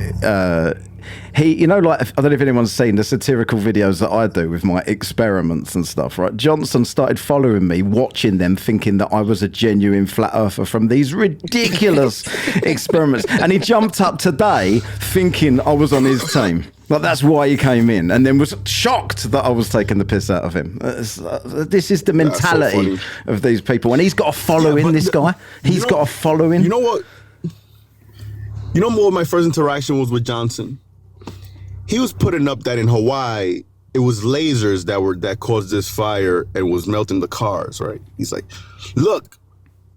he, you know, like, I don't know if anyone's seen the satirical videos that I do with my experiments and stuff, right? Johnson started following me, watching them, thinking that I was a genuine flat earther from these ridiculous experiments. And he jumped up today thinking I was on his team. Like, that's why he came in, and then was shocked that I was taking the piss out of him. This is the mentality of these people. And he's got a following, this guy. He's got a following. You know what? You know what my first interaction was with Johnson? He was putting up that in Hawaii, it was lasers that caused this fire and was melting the cars, right? He's like, look,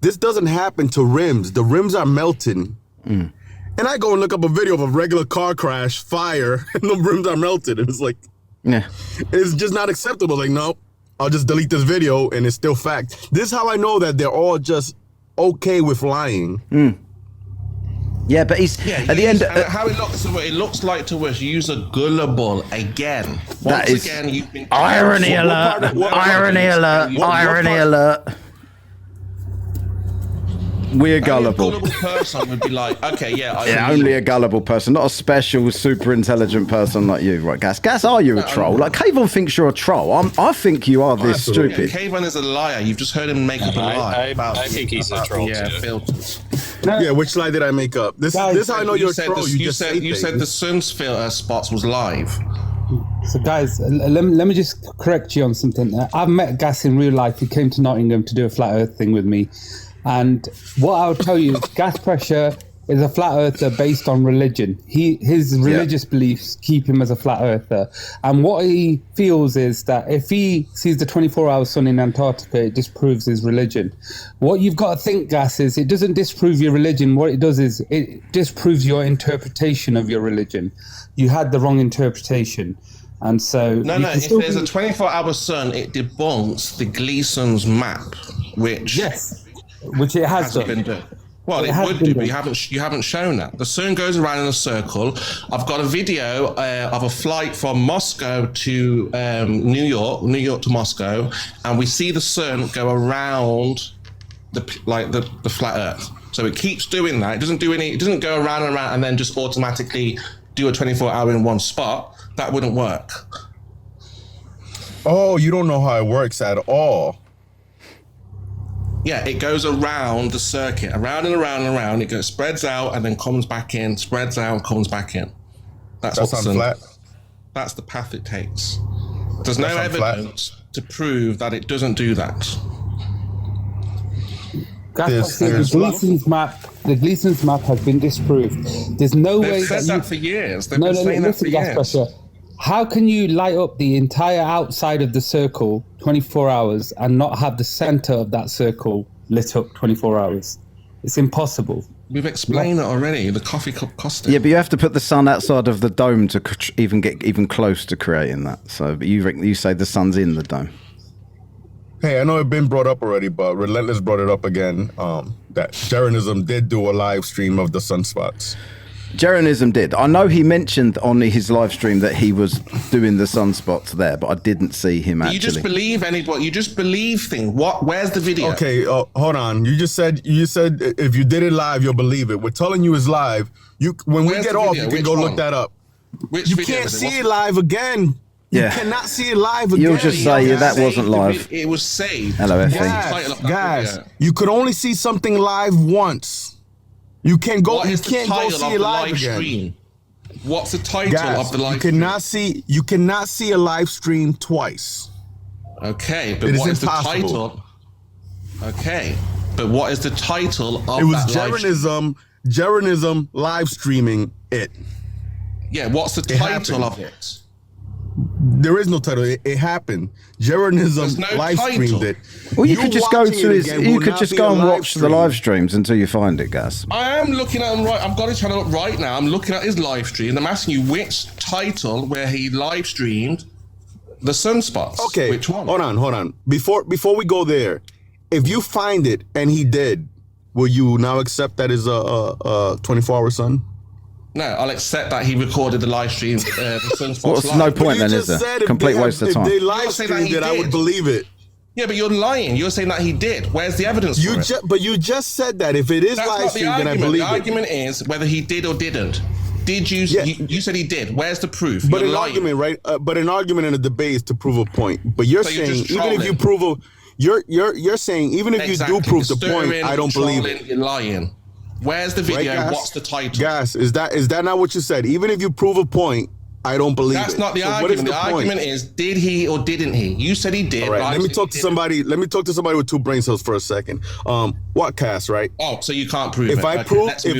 this doesn't happen to rims. The rims are melting. And I go and look up a video of a regular car crash, fire, and the rims are melted. And it's like, it's just not acceptable. Like, no, I'll just delete this video and it's still fact. This is how I know that they're all just okay with lying. Yeah, but he's at the end. How it looks like to us, user gullible again. Once again, you've been irony alert. Irony alert. Irony alert. We're gullible. A gullible person would be like, okay, yeah. Only a gullible person, not a special, super intelligent person like you, right, Gas? Gas, are you a troll? Like, Kayvon thinks you're a troll. I think you are this stupid. Kayvon is a liar. You've just heard him make up a lie. I think he's a troll. Filters. Yeah, which slide did I make up? This is how I know you're a troll. You said the sunspots was live. So guys, let me just correct you on something. I've met Gas in real life. He came to Nottingham to do a flat earth thing with me. And what I'll tell you is Gas Pressure is a flat earther based on religion. His religious beliefs keep him as a flat earther. And what he feels is that if he sees the 24-hour sun in Antarctica, it disproves his religion. What you've got to think, Gas, is it doesn't disprove your religion. What it does is it disproves your interpretation of your religion. You had the wrong interpretation. And so... No, if there's a 24-hour sun, it debunks the Gleason's map, which... Yes, which it has done. Been done. Well, it would do, but you haven't shown that. The sun goes around in a circle. I've got a video of a flight from Moscow to New York to Moscow, and we see the sun go around the flat Earth. So it keeps doing that. It doesn't go around and around and then just automatically do a 24-hour in one spot. That wouldn't work. Oh, you don't know how it works at all. Yeah, it goes around the circuit, around and around and around. It goes, spreads out and then comes back in, spreads out, comes back in. That's what flat. That's the path it takes. There's no evidence to prove that it doesn't do that. The Gleason's map has been disproved. There's no way They've said that for years. They've been saying that for years. How can you light up the entire outside of the circle 24 hours and not have the center of that circle lit up 24 hours? It's impossible. We've explained it already. The coffee cup costing. Yeah, but you have to put the sun outside of the dome to even get even close to creating that. So, but you say the sun's in the dome. Hey, I know it's been brought up already, but Relentless brought it up again. That Jeranism did do a live stream of the sunspots. Jeranism did. I know he mentioned on his live stream that he was doing the sunspots there, but I didn't see him actually. You just believe anybody. You just believe things. Where's the video? Okay, hold on. You said if you did it live, you'll believe it. We're telling you it's live. When we get off, you can go look that up. You can't see it live again. You cannot see it live again. You'll just say that wasn't live. It was saved. Hello, Effie. Guys, you could only see something live once. You can't go. You can't go see it live again. Stream? What's the title of the live stream? You cannot see a live stream twice. Okay, but what is the title? Okay, but what is the title of it was Jeranism live streaming it. Yeah, what's the title of it? There is no title. It happened. Jeranism live streamed it. Well, you could just go to his. You could just go and watch the live streams until you find it, Gas. I am looking at him right. I've got his channel up right now. I'm looking at his live stream. I'm asking you which title where he live streamed the sunspots. Okay, which one? Hold on. Before we go there, if you find it and he did, will you now accept that is a 24-hour sun? No, I'll accept that he recorded the live stream. The sunspots. What's no point then, is there? Complete waste of time. If they live streamed it, I would believe it. Yeah, but you're lying. You're saying that he did. Where's the evidence for it? But you just said that if it is live streamed, then I believe it. The argument is whether he did or didn't. Did you? Yeah. You said he did. Where's the proof? But an argument, right? But an argument in a debate is to prove a point. But you're saying even if you prove a, you're saying even if you do prove the point, I don't believe it. You're lying. Where's the video? Right, what's the title? Gas, is that not what you said? Even if you prove a point, I don't believe That's not the argument. The argument is, did he or didn't he? You said he did. All right, let me talk to somebody with two brain cells for a second. What, Cass, right? Oh, so you can't prove it. If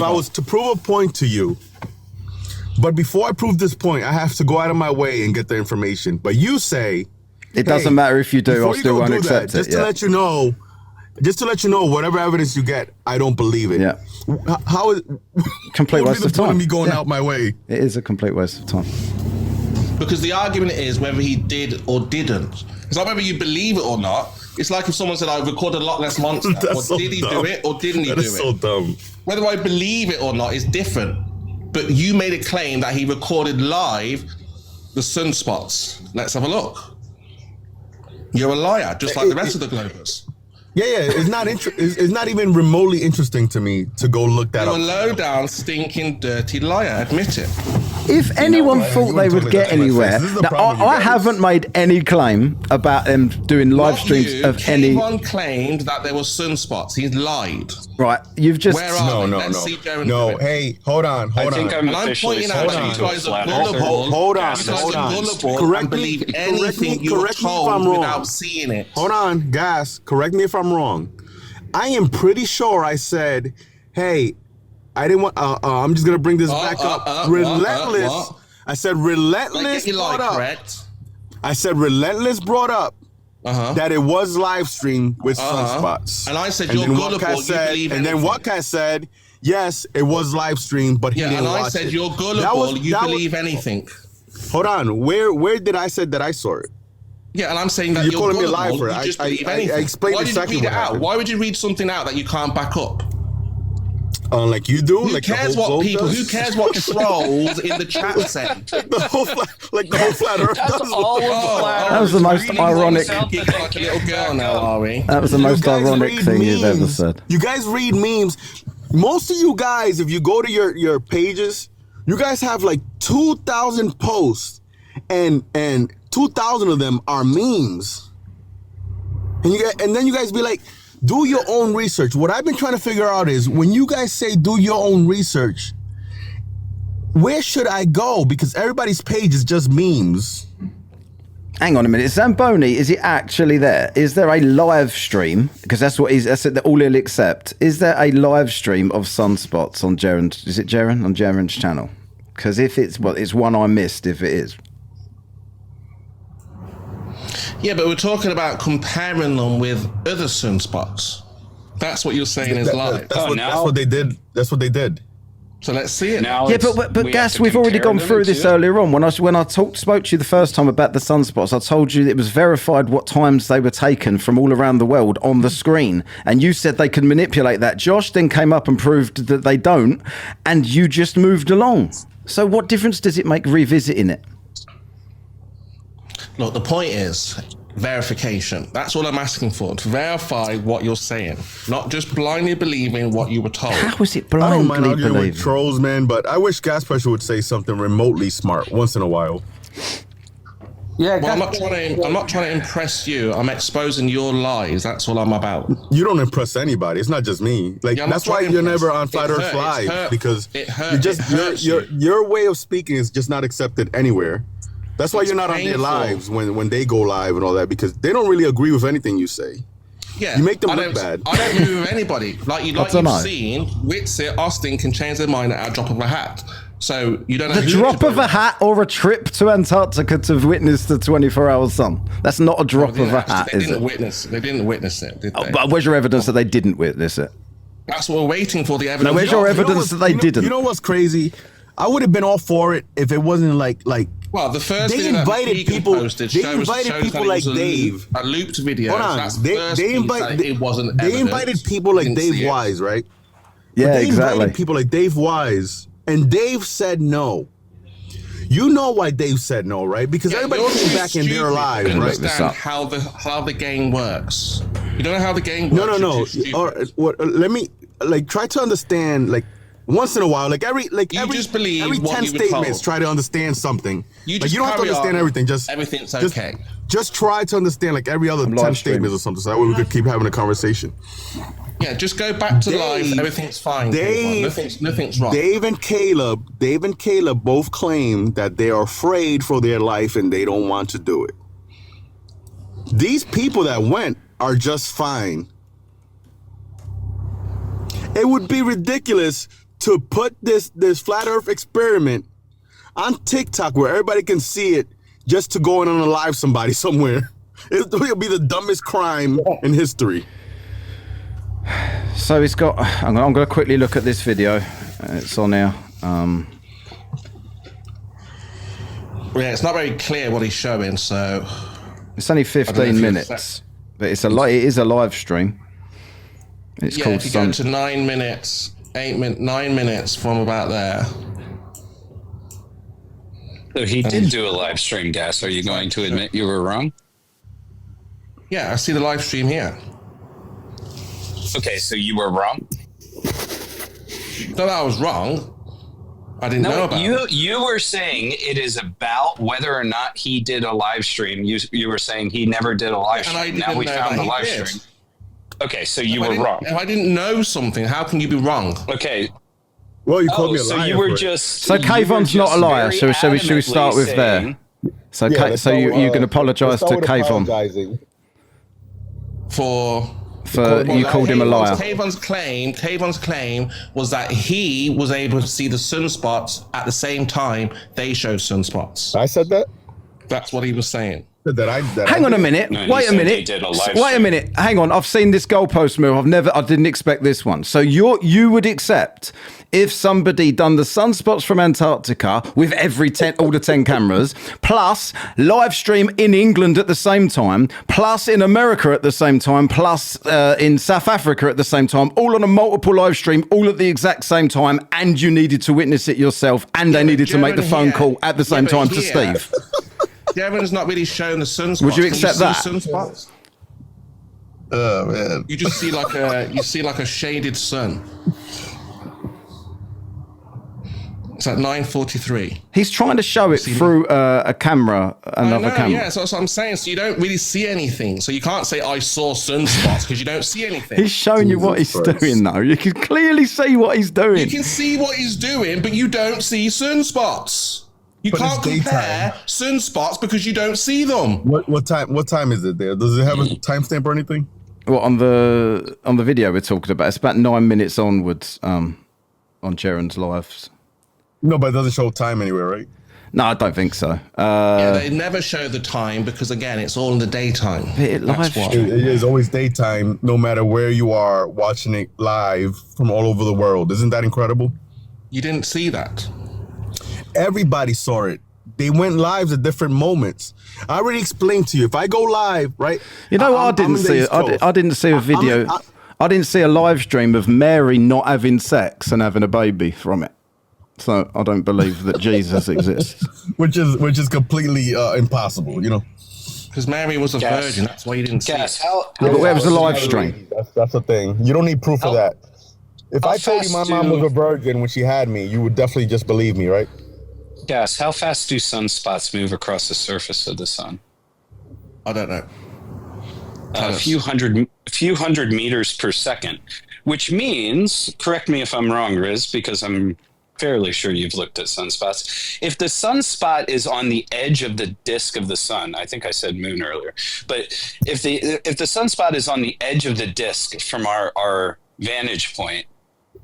I was to prove a point to you, but before I prove this point, I have to go out of my way and get the information. But you say it doesn't matter if you do, I'll still won't accept it. Just to let you know, whatever evidence you get, I don't believe it. Yeah. How is complete waste of time? Me going out my way. It is a complete waste of time. Because the argument is whether he did or didn't. It's like whether you believe it or not. It's like if someone said, I recorded a lot less monster. Or did he do it or didn't he do it? That is so dumb. Whether I believe it or not is different. But you made a claim that he recorded live the sunspots. Let's have a look. You're a liar, just like the rest of the Globers. Yeah, it's not even remotely interesting to me to go look that up. You're a low down, stinking, dirty liar. Admit it. If anyone Right, thought you they wouldn't would tell me get that to my face. anywhere, This is the now, problem, you I guys. haven't made any claim about them doing live Not streams you. of any. Kayvon claimed that there were sunspots. He lied. Right, you've just. Where are No, they? Let's see Darren do no. it. Hey, hold on. I think I'm And I'm officially pointing out that switching you to a guys are flat gullible. earther. Hold on, You guys hold are on. gullible Correct and me- believe correct anything me- you're correct me if told I'm wrong. without seeing it. Hold on, Gas. Correct me if I'm wrong. I am pretty sure I said, "Hey, I didn't want. I'm just gonna bring this back up. Relentless. what? I said Like, relentless get your lie brought up. correct. I said relentless brought up Uh-huh. that it was live streamed with sunspots. And I said, And you're then gullible, Wakat you said, believe and then anything. Wakat said, yes, it was live streamed, but he Yeah, didn't and watch I said, it. you're That gullible, was- you that was- believe anything. Hold on, where did I say that I saw it? Yeah, and I'm saying that You're you're calling me a gullible, liar. you just I believe anything. explained Why did you exactly read what it out? happened. Why would you read something out that you can't back up? Like you do? Who like cares the whole what globe people? does? Who cares what trolls in the chat say? the whole flat Earth That's does. all of the flat That was the most Reading ironic- things out Geek that like a they little can't girl back now, up. are we? That was the You most guys ironic read thing you've ever memes. said. You guys read memes. Most of you guys, if you go to your pages, you guys have like 2,000 posts, and 2,000 of them are memes. And then you guys be like, do your own research. What I've been trying to figure out is when you guys say do your own research, where should I go? Because everybody's page is just memes. Hang on a minute, Zamboni, is he actually there? Is there a live stream? Because that's all he'll accept. Is there a live stream of sunspots on Jaron? Is it Jaron on Jaron's channel? Because if it's it's one I missed. If it is, Yeah, but we're talking about comparing them with other sunspots. That's what you're saying is live. That's what they did. That's what they did. So let's see it. Now yeah, it's- but we have Gas, to we've already compare gone them through this too. earlier on. When I spoke to you the first time about the sunspots, I told you it was verified what times they were taken from all around the world on the screen, and you said they can manipulate that. Josh then came up and proved that they don't, and you just moved along. So what difference does it make revisiting it? Look, the point is verification. That's all I'm asking for. To verify what you're saying, not just blindly believing what you were told. How is it I don't mind blindly arguing with believing? trolls, man, but I wish Gas Pressure would say something remotely smart once in a while. Yeah, Well, I'm Gas- not trying to impress you. I'm exposing your lies. That's all I'm about. You don't impress anybody. It's not just me. Like Yeah, I'm that's not why trying to you're impress. never on It Flat Earth hurts. Live It hurt. because It hurt. you just It hurts your way of speaking is just not accepted anywhere. That's why It's you're not on painful. their lives when they go live and all that because they don't really agree with anything you say. Yeah, You make them I look don't- bad. I don't agree with anybody. Like you've dunno. seen, Witsit, Austin can change their mind at a drop of a hat. So you don't know The who drop to of a hat or a trip to Antarctica to witness the 24-hour sun. That's not a drop of a hat, They is didn't it? witness. They didn't witness it, did they? But where's your evidence that they didn't witness it? That's what we're waiting for. The evidence. Now, where's your evidence that they didn't? You know what's crazy? I would have been all for it if it wasn't like Well, the first They video invited that Vegan people- posted they shows invited that people it like was Dave. a looped video. hold on. That's the first They piece invite that it wasn't. they evidence. invited people like Didn't Dave see it. Wise, right? Yeah, They exactly. invited people like Dave Wise, and Dave said no. You know why Dave said no, right? Because Yeah, everybody you're came too back in their stupid lives, to right? understand how the game works. You don't know how the game works. No. You're too stupid. Or what? Let me try to understand. Once in a while, every just believe every what 10 you were statements, told. try to understand something. You You just don't have to carry understand on. everything. Just Everything's just- okay. Just try to understand every other 10 live statements or something, so that way we could keep having a conversation. Yeah, just go back to life. Dave- Everything's fine. Dave- Kayvon. Nothing's wrong. Dave and Caleb both claim that they are afraid for their life and they don't want to do it. These people that went are just fine. It would be ridiculous to put this flat earth experiment on TikTok where everybody can see it just to go in on a live somebody somewhere. It will be the dumbest crime in history. So it's got. I'm going to quickly look at this video. It's on now. Yeah, it's not very clear what he's showing. So It's only I don't know 15 if you minutes, accept- but it is a live stream. It's yeah, called if you go Sun. to 9 minutes, 9 minutes from about there. So he did do a live stream, Gas. Are you going to admit you were wrong? Yeah, I see the live stream here. Okay, so you were wrong. Not that I was wrong. I didn't know about you. it. You were saying it is about whether or not he did a live stream. You were saying he never did a live stream. Now we found the live stream. Okay, so you were wrong. If I didn't know something, how can you be wrong? Okay. Well, you called me a liar. So you were just. So Kayvon's not a liar. So should we start with there? So you can apologise to Kayvon for you called him a liar. Kayvon's claim was that he was able to see the sunspots at the same time they showed sunspots. I said that. That's what he was saying. Hang on a minute. Wait a minute. Hang on. I've seen this goalpost move. I didn't expect this one. So you would accept if somebody done the sunspots from Antarctica with all the 10 cameras, plus live stream in England at the same time, plus in America at the same time, plus in South Africa at the same time, all on a multiple live stream, all at the exact same time, and you needed to witness it yourself, and they needed to make the phone call at the same time to Steve. Devin's not really showing the sunspots. Would you accept that? Sunspots? Oh man! You just see like a shaded sun. It's at 9:43. He's trying to show it through a camera, another camera. Yeah, so that's what I'm saying. So you don't really see anything. So you can't say I saw sunspots because you don't see anything. He's showing you what he's doing, though. You can clearly see what he's doing. You can see what he's doing, but you don't see sunspots. You can't compare sunspots because you don't see them. What time is it there? Does it have a timestamp or anything? Well, on the video we're talking about, it's about 9 minutes onwards on Jaron's lives. No, but it doesn't show time anywhere, right? No, I don't think so. They never show the time because, again, it's all in the daytime. It is always daytime, no matter where you are watching it live from all over the world. Isn't that incredible? You didn't see that. Everybody saw it. They went live at different moments. I already explained to you. If I go live, right? You know what? I didn't see. I didn't see a video. I didn't see a live stream of Mary not having sex and having a baby from it. So I don't believe that Jesus exists. Which is completely impossible, you know. Because Mary was a virgin. That's why you didn't see it. But where was the live stream? That's the thing. You don't need proof of that. If I told you my mom was a virgin when she had me, you would definitely just believe me, right? Yes. How fast do sunspots move across the surface of the sun? I don't know. A few hundred meters per second, which means, correct me if I'm wrong, Riz, because I'm fairly sure you've looked at sunspots. If the sunspot is on the edge of the disk of the sun, I think I said moon earlier, but if the sunspot is on the edge of the disk from our vantage point,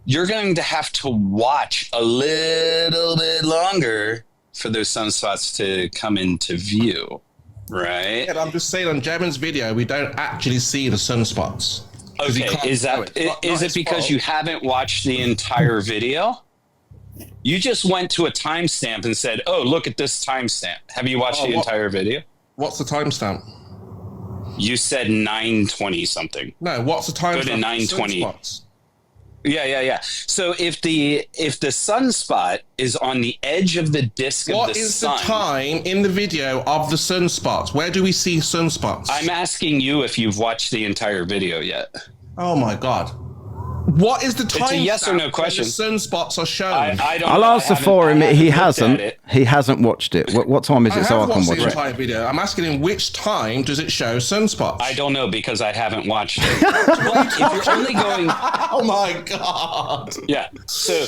you're going to have to watch a little bit longer for those sunspots to come into view, right? Yeah, I'm just saying on Jevin's video, we don't actually see the sunspots. Okay, is it because you haven't watched the entire video? You just went to a timestamp and said, "Oh, look at this timestamp." Have you watched the entire video? What's the timestamp? You said 9:20 something. No, what's the timestamp? Go to 9:20. Yeah. So if the sunspot is on the edge of the disk of the sun, what is the time in the video of the sunspots? Where do we see sunspots? I'm asking you if you've watched the entire video yet. Oh my God. What is the time? It's a yes or no question. The sunspots are shown. I'll answer for him. He hasn't. He hasn't watched it. What time is it so I can watch it? Entire video. I'm asking him which time does it show sunspots? I don't know because I haven't watched it. If you're only going, oh my God. Yeah. So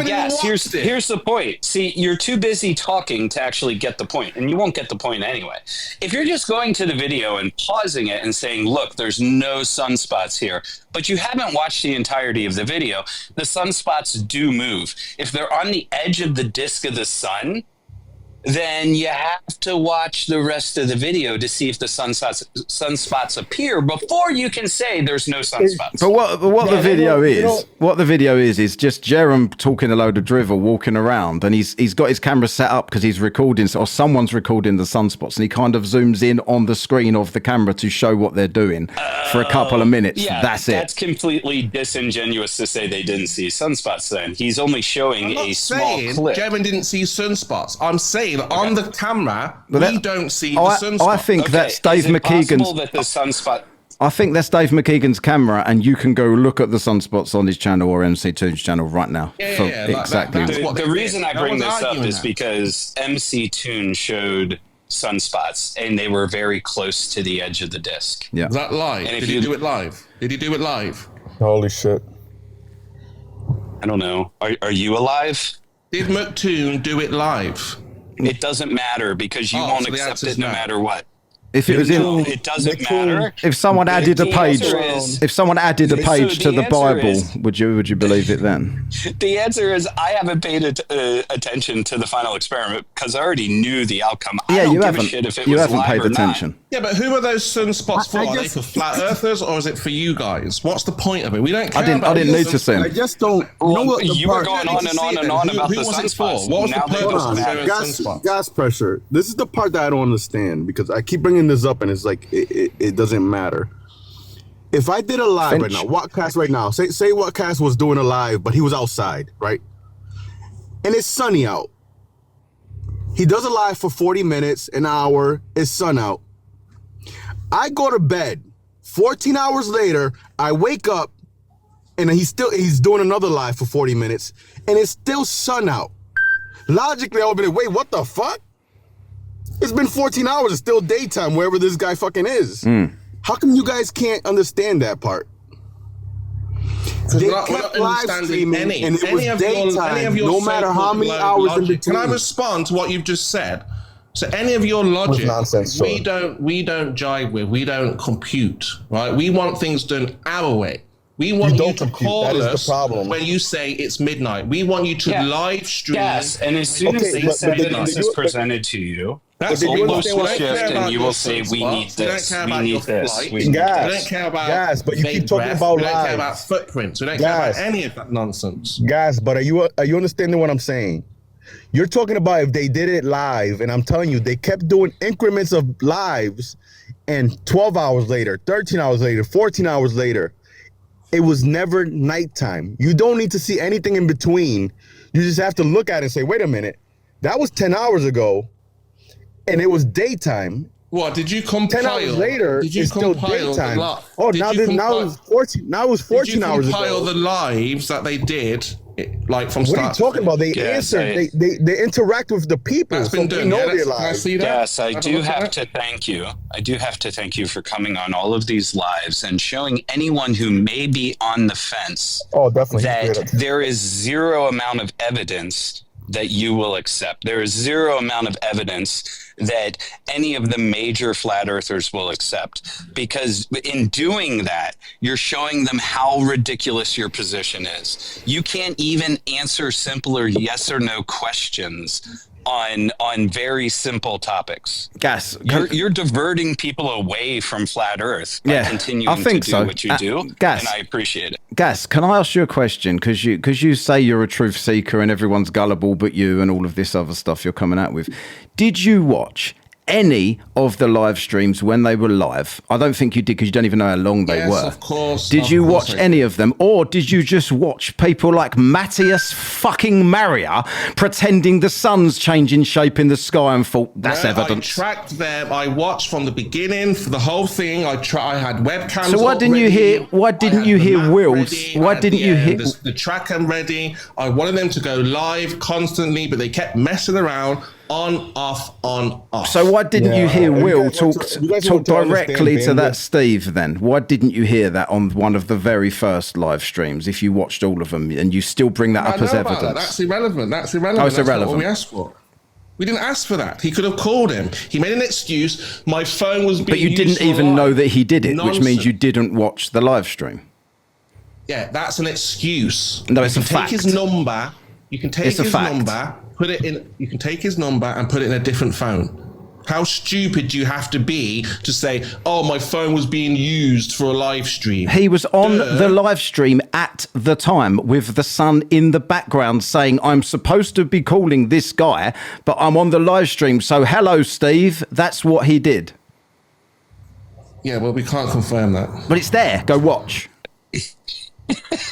yes, here's the point. See, you're too busy talking to actually get the point, and you won't get the point anyway. If you're just going to the video and pausing it and saying, look, there's no sunspots here, but you haven't watched the entirety of the video, the sunspots do move. If they're on the edge of the disk of the sun, then you have to watch the rest of the video to see if the sunspots appear before you can say there's no sunspots. But what the video is just Jerem talking a load of drivel, walking around, and he's got his camera set up because he's recording, or someone's recording the sunspots, and he kind of zooms in on the screen of the camera to show what they're doing for a couple of minutes. Yeah, that's completely disingenuous to say they didn't see sunspots then. He's only showing a small clip. Jerem didn't see sunspots. I'm saying on the camera, we don't see the sunspots. I think that's Dave McKegan's. That the sunspot. I think that's Dave McKeegan's camera, and you can go look at the sunspots on his channel or MC2's channel right now. Exactly. The reason I bring this up is because MC Toon showed sunspots, and they were very close to the edge of the disc. Yeah. Was that live? Did he do it live? Did he do it live? Holy shit. I don't know. Are you alive? Did McToon do it live? It doesn't matter because you won't accept it no matter what. If it was it doesn't matter. If someone added a page, to the Bible, would you believe it then? The answer is I haven't paid attention to the final experiment because I already knew the outcome. I don't give a shit if it was live paid or attention. Not. Yeah, but who are those sunspots for? Are they for flat earthers or is it for you guys? What's the point of it? We don't care. I didn't need to see him. I just don't know what you were going on and on and on about the sunspots. What was the purpose of showing sunspots? Gas pressure. This is the part that I don't understand because I keep bringing this up and it's like it doesn't matter. If I did a live right now, Wattcast right now, say Wattcast was doing a live, but he was outside, right? And it's sunny out. He does a live for 40 minutes, an hour, it's sun out. I go to bed. 14 hours later, I wake up and he's doing another live for 40 minutes and it's still sun out. Logically, I would be like, wait, what the fuck? It's been 14 hours, it's still daytime wherever this guy fucking is. How come you guys can't understand that part? They kept live streaming and it was daytime, no matter how many hours in between. Can I respond to what you've just said? So any of your logic, we don't jive with, we don't compute, right? We want things done our way. We want you to call us when you say it's midnight. We want you to live stream. Yes, and as soon as something else is presented to you, that's all will shift, and you will say, "We need this. We need this." We don't care about gas, but you keep talking about we don't care about footprints. We don't care about any of that nonsense. Gas, but are you understanding what I'm saying? You're talking about if they did it live, and I'm telling you, they kept doing increments of lives, and 12 hours later, 13 hours later, 14 hours later, it was never nighttime. You don't need to see anything in between. You just have to look at it and say, wait a minute, that was 10 hours ago, and it was daytime. What did you compile? 10 hours later, it's still daytime. Oh, now it was 14 hours ago. Did you compile the lives that they did, like from start? What are you talking about? They answered. They interact with the people. That's been done. Yes, I do have to thank you. I do have to thank you for coming on all of these lives and showing anyone who may be on the fence that there is zero amount of evidence that you will accept. There is zero amount of evidence that any of the major flat earthers will accept, because in doing that, you're showing them how ridiculous your position is. You can't even answer simpler yes or no questions on very simple topics. Gas, you're diverting people away from flat Earth by continuing to do what you do, Gas, and I appreciate it. Gas, can I ask you a question? Because you say you're a truth seeker and everyone's gullible but you, and all of this other stuff you're coming out with. Did you watch any of the live streams when they were live? I don't think you did, because you don't even know how long they were. Of course. Did you watch any of them, or did you just watch people like Matthias fucking Maria pretending the sun's changing shape in the sky and thought that's evidence? I tracked them. I watched from the beginning for the whole thing. I had webcams. So why didn't you hear Will's? Why didn't you hear the track? I'm ready. I wanted them to go live constantly, but they kept messing around. On, off, on, off. So why didn't you hear Will talk directly to that Steve then? Why didn't you hear that on one of the very first live streams if you watched all of them and you still bring that up as evidence? That's irrelevant. Oh, it's That's irrelevant. not what we asked for. We didn't ask for that. He could have called him. He made an excuse. My phone was being used. But you didn't even know that he did it, which means you didn't watch the live stream. Yeah, that's an excuse. No, it's a fact. Take his number. You can take his number. Put it in. You can take his number and put it in a different phone. How stupid do you have to be to say, "Oh, my phone was being used for a live stream"? He was on the live stream at the time with the sun in the background, saying, "I'm supposed to be calling this guy, but I'm on the live stream. So, hello, Steve." That's what he did. Yeah, well, we can't confirm that. But it's there. Go watch.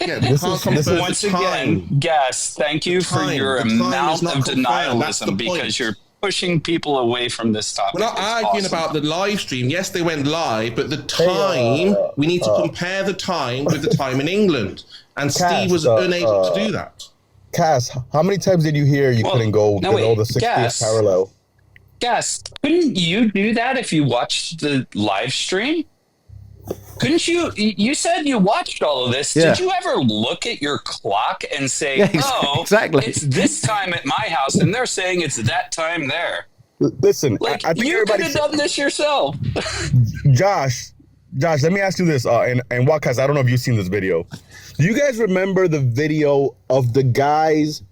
Yeah, once again, Gas, thank you for your amount of denialism, because you're pushing people away from this topic. We're not arguing about the live stream. Yes, they went live, but the time, we need to compare the time with the time in England. And Steve was unable to do that. Cass, how many times did you hear you couldn't go below the 60th parallel? Gas, couldn't you do that if you watched the live stream? Couldn't you? You said you watched all of this. Yeah. Did you ever look at your clock and say, exactly. it's this time at my house, and they're saying it's that time there? Listen, Like, I think you could have done this yourself. Josh, let me ask you this, and Wakas, I don't know if you've seen this video. Do you guys remember the video of the guys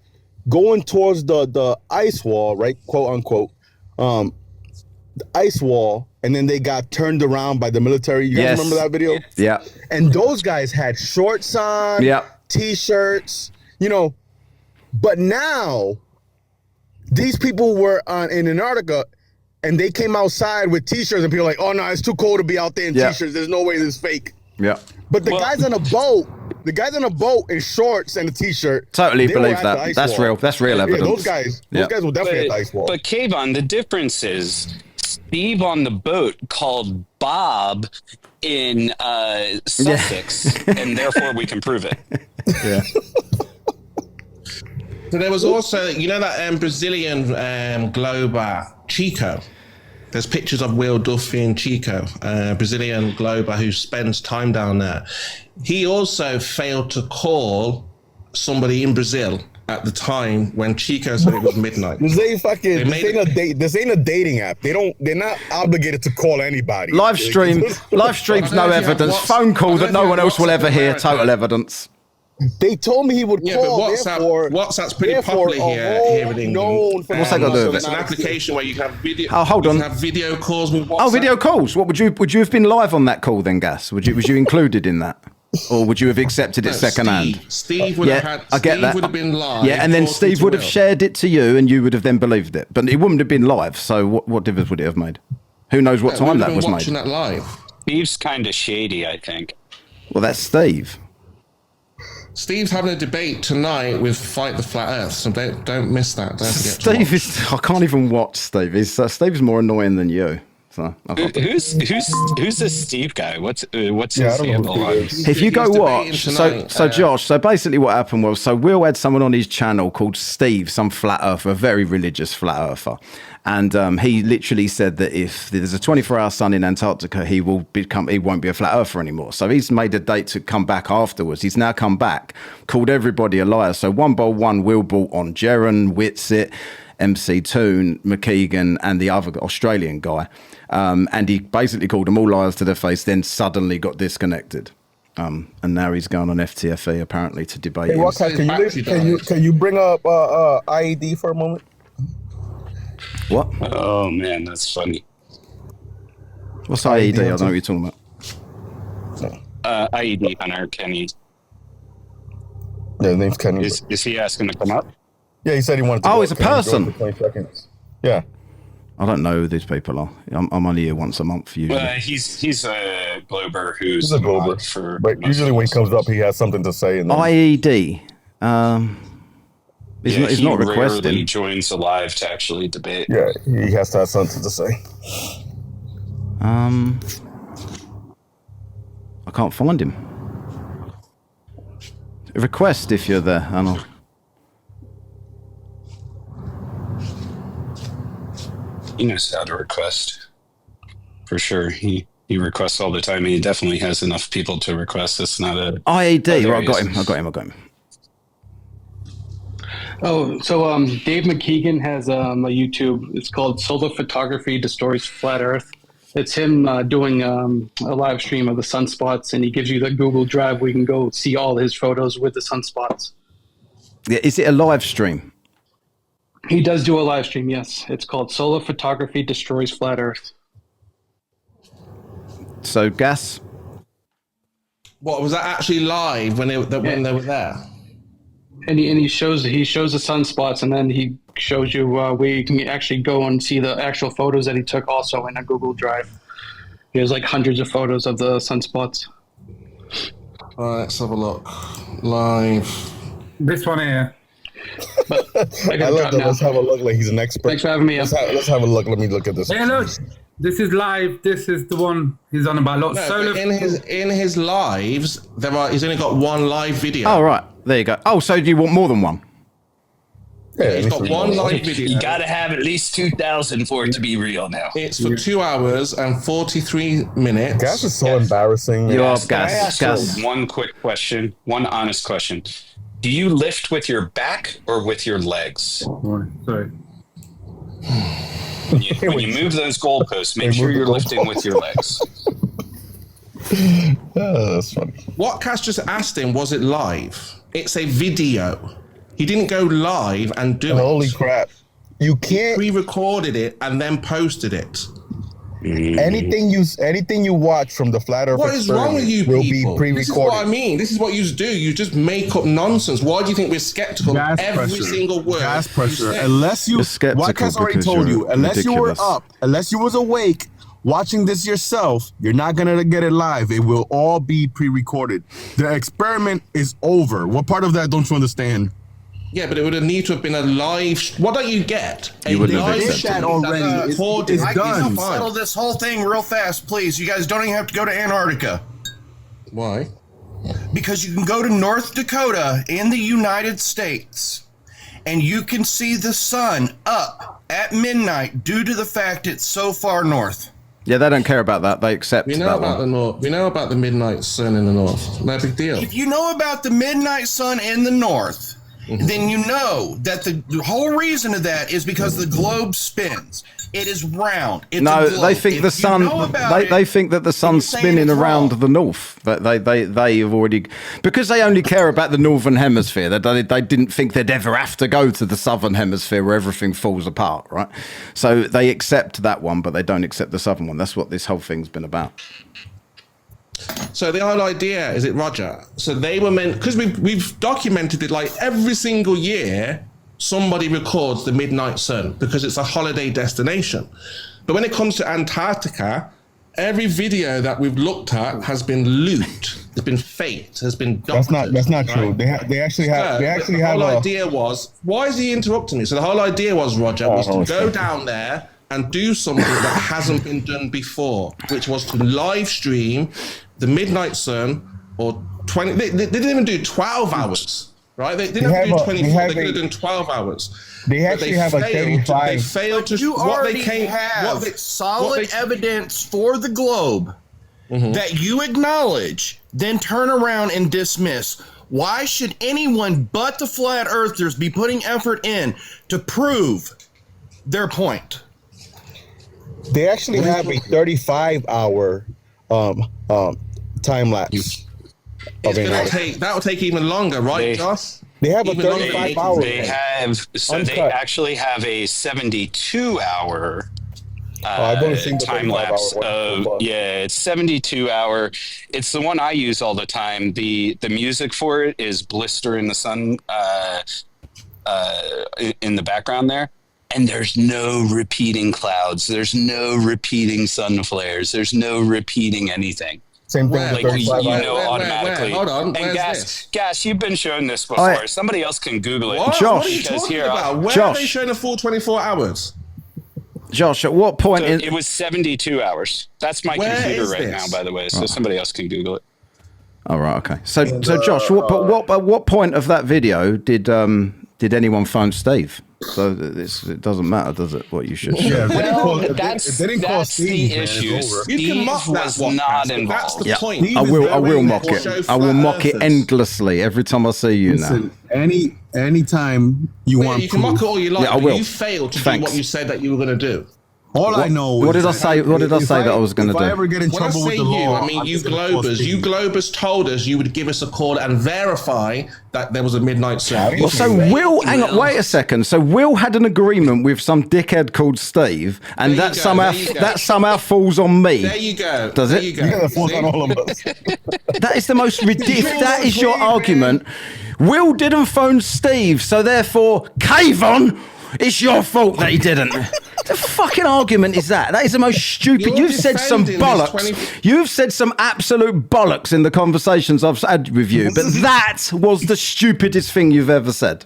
going towards the ice wall, right? Quote unquote, the ice wall, and then they got turned around by the military. You guys remember that video? Yeah. And those guys had shorts on, t-shirts, but now these people were in Antarctica and they came outside with t-shirts and people were like, oh no, it's too cold to be out there in t-shirts. There's no way this is fake. Yeah. But the guys on a boat in shorts and a t-shirt. Totally believe that. That's real. That's real evidence. Those guys were definitely at the ice wall. But Kayvon, the difference is Steve on the boat called Bob in Sussex, and therefore we can prove it. Yeah. So there was also, that Brazilian glober, Chico. There's pictures of Will Duffy and Chico, Brazilian glober who spends time down there. He also failed to call somebody in Brazil at the time when Chico said it was midnight. This ain't a dating app. They're not obligated to call anybody. Live stream's no evidence. Phone call that no one else will ever hear. Total evidence. They told me he would call. But WhatsApp's pretty popular here in England. What's that got to do with it? It's an application where you can have video. Oh, hold on. You can have video calls with WhatsApp. Oh, video calls. What would you have been live on that call then, Gas? Was you included in that, or would you have accepted it secondhand? Steve would have been live. Yeah, and then Steve would have shared it to you, and you would have then believed it. But it wouldn't have been live. So what difference would it have made? Who knows what time that was made? Watching that live. Steve's kind of shady, I think. Well, that's Steve. Steve's having a debate tonight with Fight the Flat Earth, so don't miss that. Don't forget Steve is. I can't even watch Steve. Steve's more annoying than you. So who's this Steve guy? What's his handle? If you go watch, so Josh. So basically, what happened was, Will had someone on his channel called Steve, some flat earther, a very religious flat earther, and he literally said that if there's a 24-hour sun in Antarctica, he won't be a flat earther anymore. So he's made a date to come back afterwards. He's now come back, called everybody a liar. So 1 Will brought on Jaron, Whitsitt, MC Toon, McKeegan, and the other Australian guy. And he basically called them all liars to their face, then suddenly got disconnected. And now he's going on FTFE apparently to debate. Hey, can you bring up IED for a moment? What? Oh man, that's funny. What's IED? I don't know what you're talking about. IED Hunter Kenny. Yeah, his name's Kenny. Is he asking to come up? Yeah, he said he wanted to. Oh, it's a person. 20 seconds. Yeah. I don't know who these people are. I'm only here once a month usually. He's a Glober who's a Glober. But usually when he comes up, he has something to say. And then... IED. He's not requesting. He joins the live to actually debate. Yeah, he has to have something to say. I can't find him. Request if you're there, Anna. He knows how to request. For sure. He requests all the time, and he definitely has enough people to request. It's not a... IED, right, I got him. Oh, so Dave McKeegan has a YouTube. It's called Solar Photography Destroys Flat Earth. It's him doing a live stream of the sunspots, and he gives you the Google Drive where you can go see all his photos with the sunspots. Yeah, is it a live stream? He does do a live stream, yes. It's called Solar Photography Destroys Flat Earth. So, Gas? What, was that actually live when they were there? And he shows the sunspots, and then he shows you where you can actually go and see the actual photos that he took also in a Google Drive. There's like hundreds of photos of the sunspots. All right, let's have a look. Live. This one here. But I I gotta love drop that. now. Let's have a look like he's an expert. Thanks for having me. Let's have a look. Let me look at this. Hey, look, this is live. This is the one he's on about. Look, No, solar. but in his lives, he's only got one live video. Oh, right. There you go. Oh, so do you want more than one? Yeah, He's got one live video. You got to have at least 2,000 for it to be real now. It's for 2 hours and 43 minutes. Gas is so embarrassing. You are Can I gas. ask one quick question, one honest question? Do you lift with your back or with your legs? Sorry. When you move those goalposts, make sure you're lifting with your legs. That's funny. What Cass just asked him, was it live? It's a video. He didn't go live and do Holy it. crap. You can't Pre-recorded it and then posted it. anything you watch from the flat earth What is wrong with you will people? be This is what I pre-recorded. mean. This is what you do. You just make up nonsense. Why do you think we're skeptical of every single word? Gas you pressure. say? Unless you, You're skeptical like Cass already because told you're you, unless you were ridiculous. up, unless you was awake watching this yourself, you're not gonna get it live. It will all be pre-recorded. The experiment is over. What part of that don't you understand? Yeah, but it would have need to have been a live. What don't you get? You wouldn't have live accepted that already. that's It's recorded. done. I can Fine. settle this whole thing real fast, please. You guys don't even have to go to Antarctica Why? because you can go to North Dakota in the United States and you can see the sun up at midnight due to the fact it's so far north. Yeah, they don't care about that. They accept We know that about one. the north. We know about the midnight sun in the north. No big deal. If you know about the midnight sun in the north, then you know that the whole reason of that is because the globe spins. It is round. It's No, a globe. they think If the you sun. know about They it, think that the sun's saying spinning it's around wrong. the north. That they have already, because they only care about the northern hemisphere. They didn't think they'd ever have to go to the southern hemisphere where everything falls apart, right? So they accept that one, but they don't accept the southern one. That's what this whole thing's been about. So the whole idea is it, Roger? So they were meant, because we've documented it like every single year. Somebody records the midnight sun because it's a holiday destination. But when it comes to Antarctica, every video that we've looked at has been looped, has been faked, has been doctored. That's not true. right? They actually have The whole idea was, why is he interrupting me? So the whole idea was, Roger, was to go down there and do something that hasn't been done before, which was to live stream the midnight sun or 20. They didn't even do 12 hours, right? They didn't have to do 24. They could have done 12 hours. They actually have like 35. They failed to. You what already they came, have what they- solid what they- evidence for the globe that you acknowledge, then turn around and dismiss. Why should anyone but the flat earthers be putting effort in to prove their point? They actually have a 35-hour time lapse. It's gonna take. That will take even longer, right, Josh? They have a Even longer. 35 hour. They have, so they Uncut. actually have a 72-hour I've only seen the time 35 lapse hour of, one. yeah, it's 72 hour. It's the one I use all the time. The music for it is Blister in the Sun in the background there. And there's no repeating clouds. There's no repeating sun flares. There's no repeating anything. Same thing. Where? with Like you 35 hours. know Where? automatically. Hold on. And Where's Gas, this? Gas, you've been shown this before. Alright. Somebody else can Google it. What? Josh. What are you Because talking here, about? Where Josh. are they showing a full 24 hours? Josh, at what point? So in, it was 72 hours. That's my Where computer is right this? now, by the way. So somebody else can Google it. Oh, right, okay. So Josh, at what point of that video did anyone phone Steve? So it doesn't matter, does it? What you should show. Yeah, Well, if that's they didn't call the Steve, man, issue. it's over. You can mock Steve that was one, not Cass, but involved. That's the Yeah. point. Steve I is will very mock it. show I will mock it flat endlessly every time I see you Listen, anytime you Yeah, want you can mock it all you like, Yeah, I but will. you failed to Thanks. do what you said that you were going to do. all I know what is did I that say? What did I if say that I was gonna if do? I ever get in When I trouble say with the you, law, I mean I'm you just gonna call Globers. You Steve. Globers told us you would give us a call and verify that there was a midnight sun. Well, so Will, hang on, wait a second. So Will had an agreement with some dickhead called Steve, and There you go, there you go. that somehow falls on me. There you go. Does there it? You go. Yeah, that falls See? on all of us. That is the most ridiculous. That is your argument. Will didn't phone Steve, so therefore, Kayvon, it's your fault that he didn't. The fucking argument is that? That is the most stupid. You're You've said some defending this bollocks. You've said some absolute bollocks in the conversations I've had with you, but that was the stupidest thing you've ever said.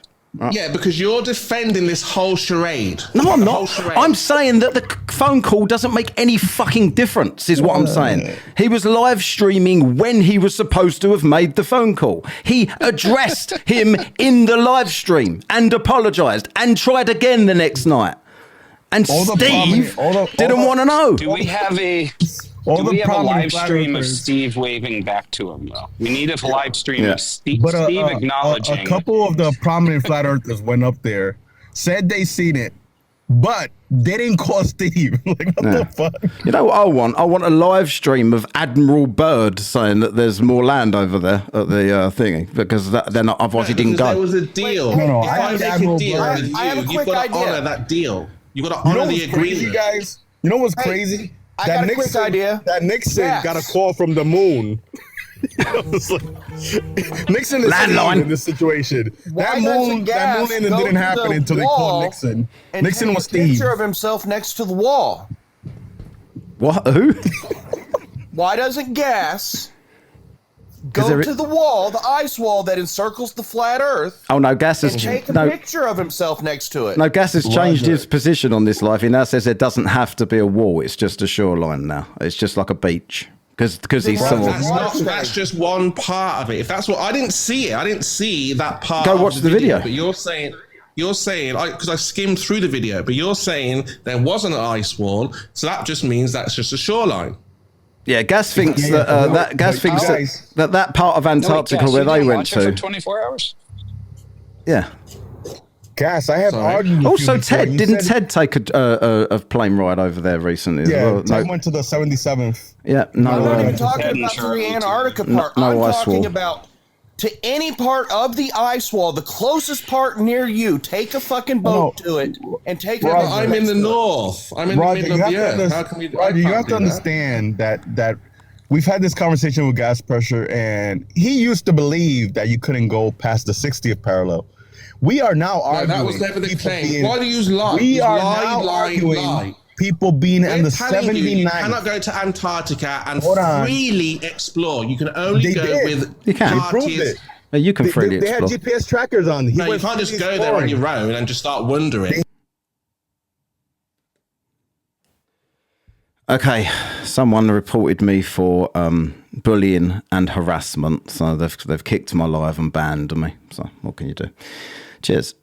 Yeah, because you're defending this whole charade. No, I'm The not. whole charade. I'm saying that the phone call doesn't make any fucking difference, is what I'm saying. He was live streaming when he was supposed to have made the phone call. He addressed him in the live stream and apologised and tried again the next night. And Steve didn't want to know. Do we have a live stream of Steve waving back to him, though? We need a live stream of Steve acknowledging. A couple of the prominent flat earthers went up there, said they seen it, but they didn't call Steve. Like, what the fuck? You know what I want? I want a live stream of Admiral Byrd saying that there's more land over there at the thingy, because they're not, otherwise he didn't go. There was a deal. No, if I make a deal with I have a you've quick got to idea. honor that deal. You got to honor the agreement. Guys? You know what's crazy? I got a quick idea. That Nixon Yes. got a call from the moon. Nixon is Landline. in this situation. Why That doesn't moon gas landing go didn't to happen the until they wall called Nixon. and Nixon take was a Steve. picture of himself next to the wall? What? Who? Why doesn't gas go to the wall, the ice wall that encircles the flat Earth, Oh no, Gas has and take a picture of himself next to it? No, Gas has changed his position on this life. He now says there doesn't have to be a wall. It's just a shoreline now. It's just like a beach. Because he's That's just one part of it. If that's what I didn't see it, I didn't see that part. Go of watch the video. But you're saying because I skimmed through the video. But you're saying there wasn't an ice wall, so that just means that's just a shoreline. Yeah, Gas thinks that part of Antarctica where they went to. For 24 hours. Yeah. Gas, I have argued. Also, didn't Ted take a plane ride over there recently? As well? Ted went to the 77th. Yeah, I'm not even talking about the Antarctica part. I'm talking about to any part of the ice wall, the closest part near you. Take a fucking boat to it and take it. I'm in the north. I'm in the middle of the earth. How can we? Roger, you have to understand that we've had this conversation with Gas Pressure, and he used to believe that you couldn't go past the 60th parallel. We are now arguing. That was never the claim. Why do you use lie? We are now arguing people being in the 79th. You cannot go to Antarctica and freely explore. You can only go with parties. You can freely explore. They had GPS trackers on. No, you can't just go there on your own and just start wandering. Okay, someone reported me for bullying and harassment, so they've kicked my live and banned me. So what can you do? Cheers.